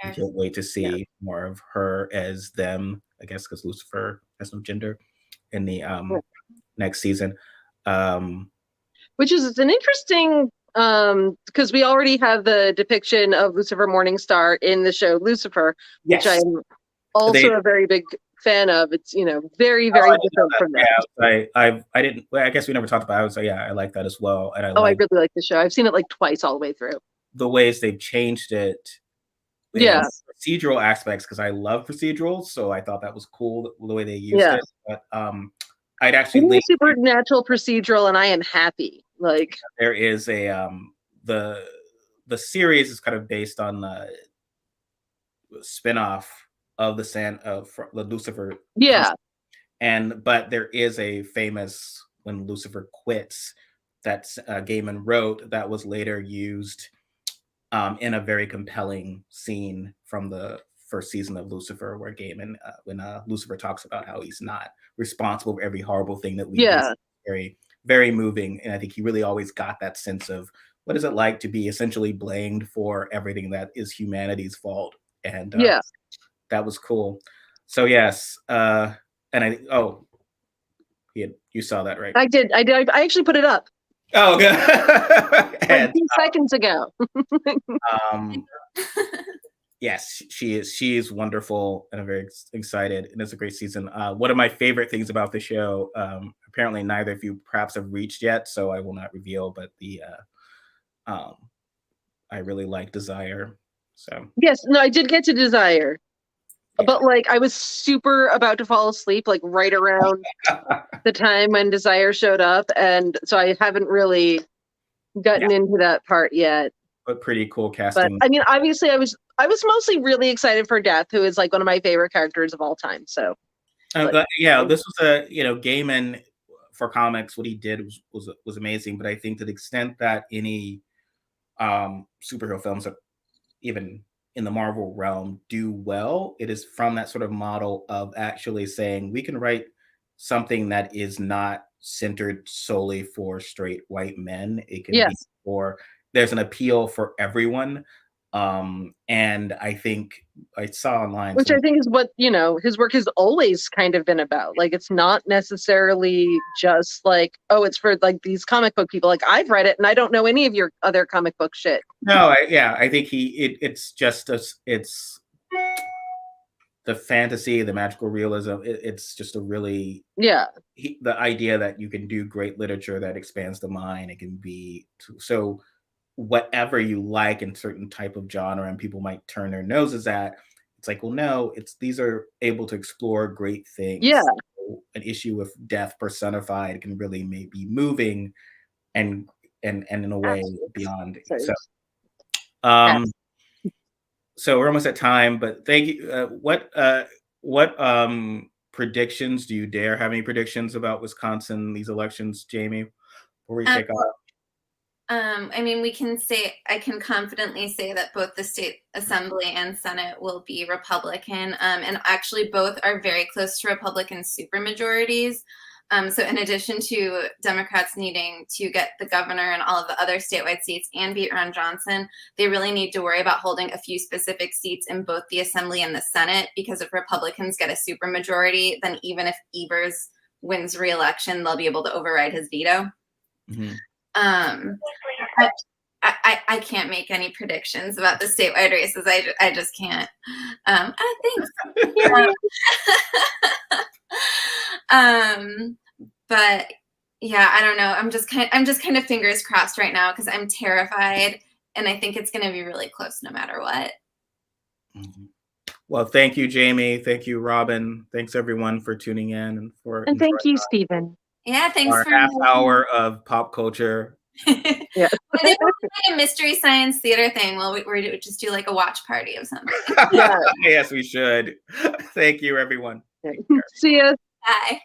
can't wait to see more of her as them, I guess, because Lucifer has no gender in the next season. Which is an interesting, because we already have the depiction of Lucifer Morningstar in the show Lucifer, which I'm also a very big fan of. It's, you know, very, very different from that. Yeah, I didn't. Well, I guess we never talked about it. I would say, yeah, I like that as well, and I I really like the show. I've seen it like twice all the way through. The ways they've changed it. Yeah, procedural aspects, because I love procedurals, so I thought that was cool the way they used it. But I'd actually supernatural procedural, and I am happy. Like there is a the series is kind of based on the spinoff of the Lucifer. Yeah. But there is a famous when Lucifer quits that Gaiman wrote that was later used in a very compelling scene from the first season of Lucifer, where Gaiman, when Lucifer talks about how he's not responsible for every horrible thing that we do, very, very moving. And I think he really always got that sense of what is it like to be essentially blamed for everything that is humanity's fault. And that was cool. So yes, and you saw that, right? I did. I actually put it up. Oh, good. Like 2 seconds ago. Yes, she is wonderful, and I'm very excited, and it's a great season. One of my favorite things about the show, apparently neither of you perhaps have reached yet, so I will not reveal, but I really like Desire. So yes, no, I did get to Desire. But like I was super about to fall asleep, like right around the time when Desire showed up, and so I haven't really gotten into that part yet. But pretty cool casting. But I mean, obviously, I was mostly really excited for Death, who is like one of my favorite characters of all time. So, this was a Gaiman for comics. What he did was amazing. But I think to the extent that any superhero films, even in the Marvel realm, do well, it is from that sort of model of actually saying we can write something that is not centered solely for straight white men. It can be there's an appeal for everyone. And I think I saw online, which I think is what, his work has always kind of been about. Like, it's not necessarily just like, oh, it's for like these comic book people. Like, I've read it and I don't know any of your other comic book shit. No, I think it's just it's the fantasy, the magical realism. It's just a really the idea that you can do great literature that expands the mind. It can be so whatever you like in certain type of genre, and people might turn their noses at. It's like, well, no, these are able to explore great things. Yeah, so an issue with death personified can really be moving, and in a way beyond. So we're almost at time, but thank you. What predictions do you dare have? Any predictions about Wisconsin, these elections, Jamie, before we take off? I mean, I can confidently say that both the state assembly and Senate will be Republican, and actually both are very close to Republican supermajorities. So in addition to Democrats needing to get the governor and all of the other statewide seats and beat Ron Johnson, they really need to worry about holding a few specific seats in both the assembly and the Senate, because if Republicans get a supermajority, then even if Evers wins re-election, they'll be able to override his veto. Mm-hmm. I can't make any predictions about the statewide races. I just can't. Thanks. But yeah, I don't know. I'm just kind of fingers crossed right now, because I'm terrified, and I think it's going to be really close no matter what. Mm-hmm. Well, thank you, Jamie. Thank you, Robyn. Thanks everyone for tuning in and thank you, Stephen. Yeah, thanks our for half hour of pop culture. Yeah. Like a mystery science theater thing. Well, we just do like a watch party of something. Yeah. Yes, we should. Thank you, everyone. See ya. Bye.